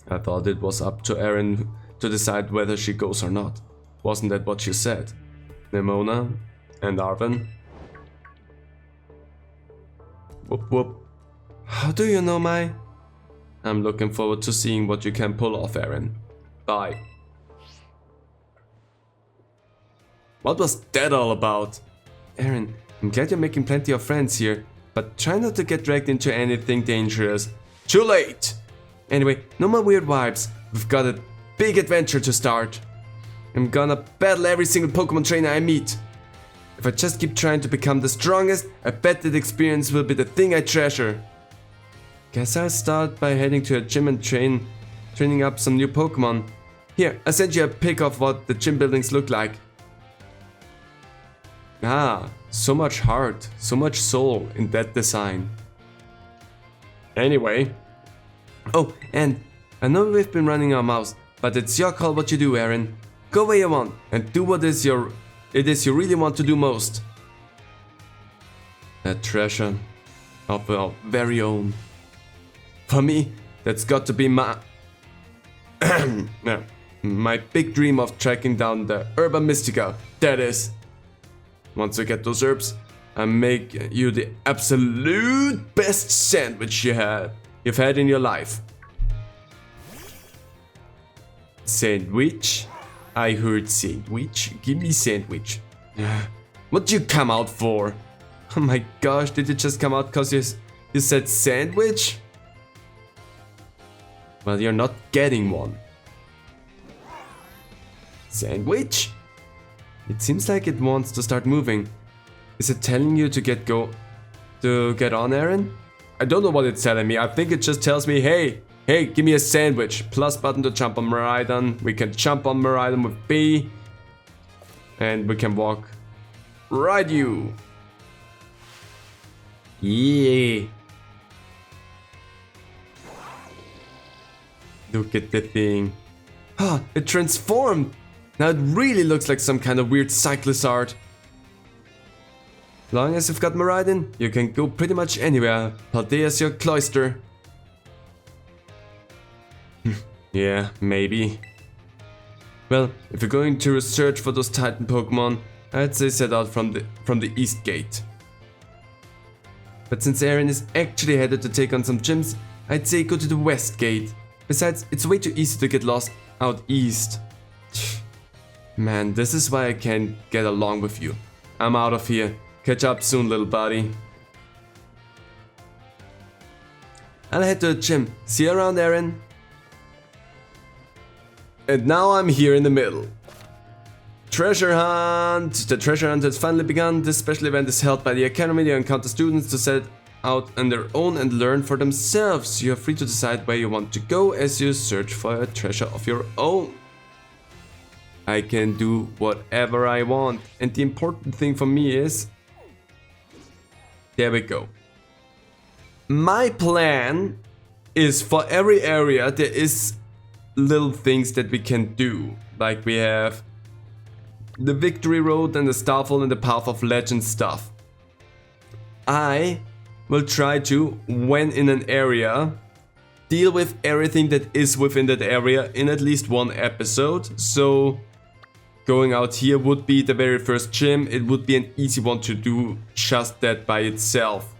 [SPEAKER 1] I thought it was up to Erin to decide whether she goes or not. Wasn't that what she said? Nimona and Arven? Whoop whoop. How do you know my... I'm looking forward to seeing what you can pull off, Erin. Bye. What was that all about? Erin, I'm glad you're making plenty of friends here, but try not to get dragged into anything dangerous. Too late! Anyway, no more weird vibes. We've got a big adventure to start. I'm gonna battle every single Pokemon trainer I meet. If I just keep trying to become the strongest, I bet that experience will be the thing I treasure. Guess I'll start by heading to a gym and training up some new Pokemon. Here, I sent you a pic of what the gym buildings look like. Ah, so much heart, so much soul in that design. Anyway. Oh, and I know we've been running our mouths, but it's your call what you do, Erin. Go where you want and do what it is you really want to do most. A treasure of our very own. For me, that's got to be my my big dream of tracking down the Herba Mystica, that is. Once I get those herbs, I make you the absolute best sandwich you've had in your life. Sandwich? I heard sandwich. Give me sandwich. What you come out for? Oh my gosh, did you just come out because you said sandwich? Well, you're not getting one. Sandwich? It seems like it wants to start moving. Is it telling you to get on, Erin? I don't know what it's telling me. I think it just tells me, hey, give me a sandwich. Plus button to jump on Miraidon. We can jump on Miraidon with B. And we can walk right you. Yeah. Look at the thing. Ah, it transformed. Now it really looks like some kind of weird cyclist art. Long as you've got Miraidon, you can go pretty much anywhere. Paldea's your cloister. Yeah, maybe. Well, if you're going to search for those Titan Pokemon, I'd say set out from the East Gate. But since Erin is actually headed to take on some gyms, I'd say go to the West Gate. Besides, it's way too easy to get lost out east. Man, this is why I can't get along with you. I'm out of here. Catch up soon, little buddy. I'll head to the gym. See you around, Erin. And now I'm here in the middle. Treasure hunt! The treasure hunt has finally begun. This special event is held by the Academy. You encounter students to set out on their own and learn for themselves. You are free to decide where you want to go as you search for a treasure of your own. I can do whatever I want, and the important thing for me is... There we go. My plan is for every area there is little things that we can do. Like we have the Victory Road and the Starfall and the Path of Legend stuff. I will try to, when in an area, deal with everything that is within that area in at least one episode. So going out here would be the very first gym. It would be an easy one to do just that by itself.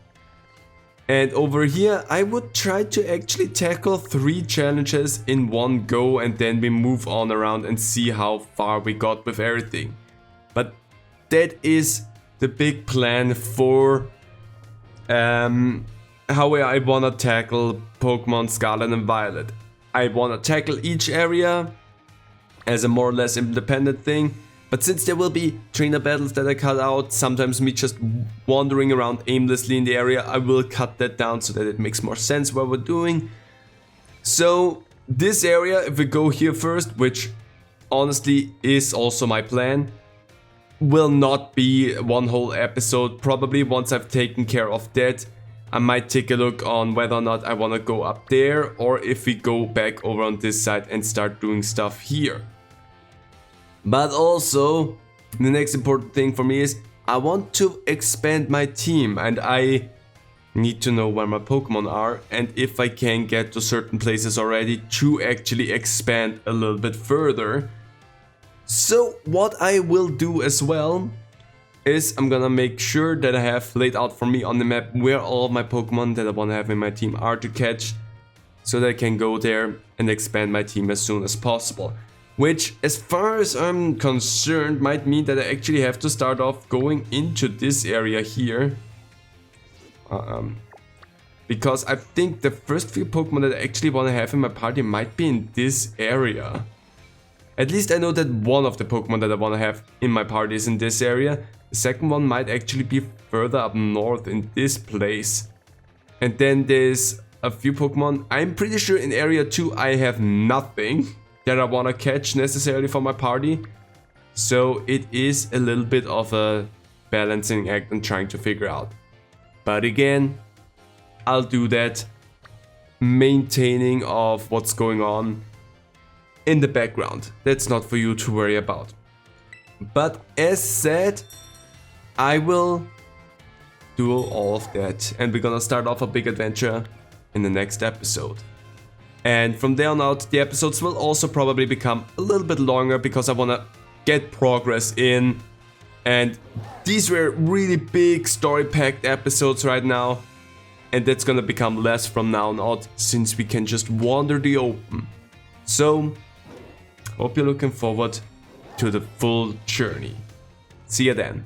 [SPEAKER 1] And over here I would try to actually tackle 3 challenges in one go, and then we move on around and see how far we got with everything. But that is the big plan for how I wanna tackle Pokemon Scarlet and Violet. I wanna tackle each area as a more or less independent thing, but since there will be trainer battles that I cut out, sometimes me just wandering around aimlessly in the area, I will cut that down so that it makes more sense what we're doing. So this area, if we go here first, which honestly is also my plan, will not be one whole episode. Probably once I've taken care of that, I might take a look on whether or not I want to go up there, or if we go back over on this side and start doing stuff here. But also, the next important thing for me is I want to expand my team, and I need to know where my Pokemon are and if I can get to certain places already to actually expand a little bit further. So what I will do as well is I'm gonna make sure that I have laid out for me on the map where all of my Pokemon that I want to have in my team are to catch, so that I can go there and expand my team as soon as possible. Which, as far as I'm concerned, might mean that I actually have to start off going into this area here. Because I think the first few Pokemon that I actually want to have in my party might be in this area. At least I know that one of the Pokemon that I want to have in my party is in this area. The second one might actually be further up north in this place. And then there's a few Pokemon. I'm pretty sure in area 2 I have nothing that I want to catch necessarily for my party. So it is a little bit of a balancing act and trying to figure out. But again, I'll do that maintaining of what's going on in the background. That's not for you to worry about. But as said, I will do all of that, and we're gonna start off a big adventure in the next episode. And from there on out, the episodes will also probably become a little bit longer because I wanna get progress in. And these were really big story-packed episodes right now. And that's gonna become less from now on out, since we can just wander the open. So, hope you're looking forward to the full journey. See you then.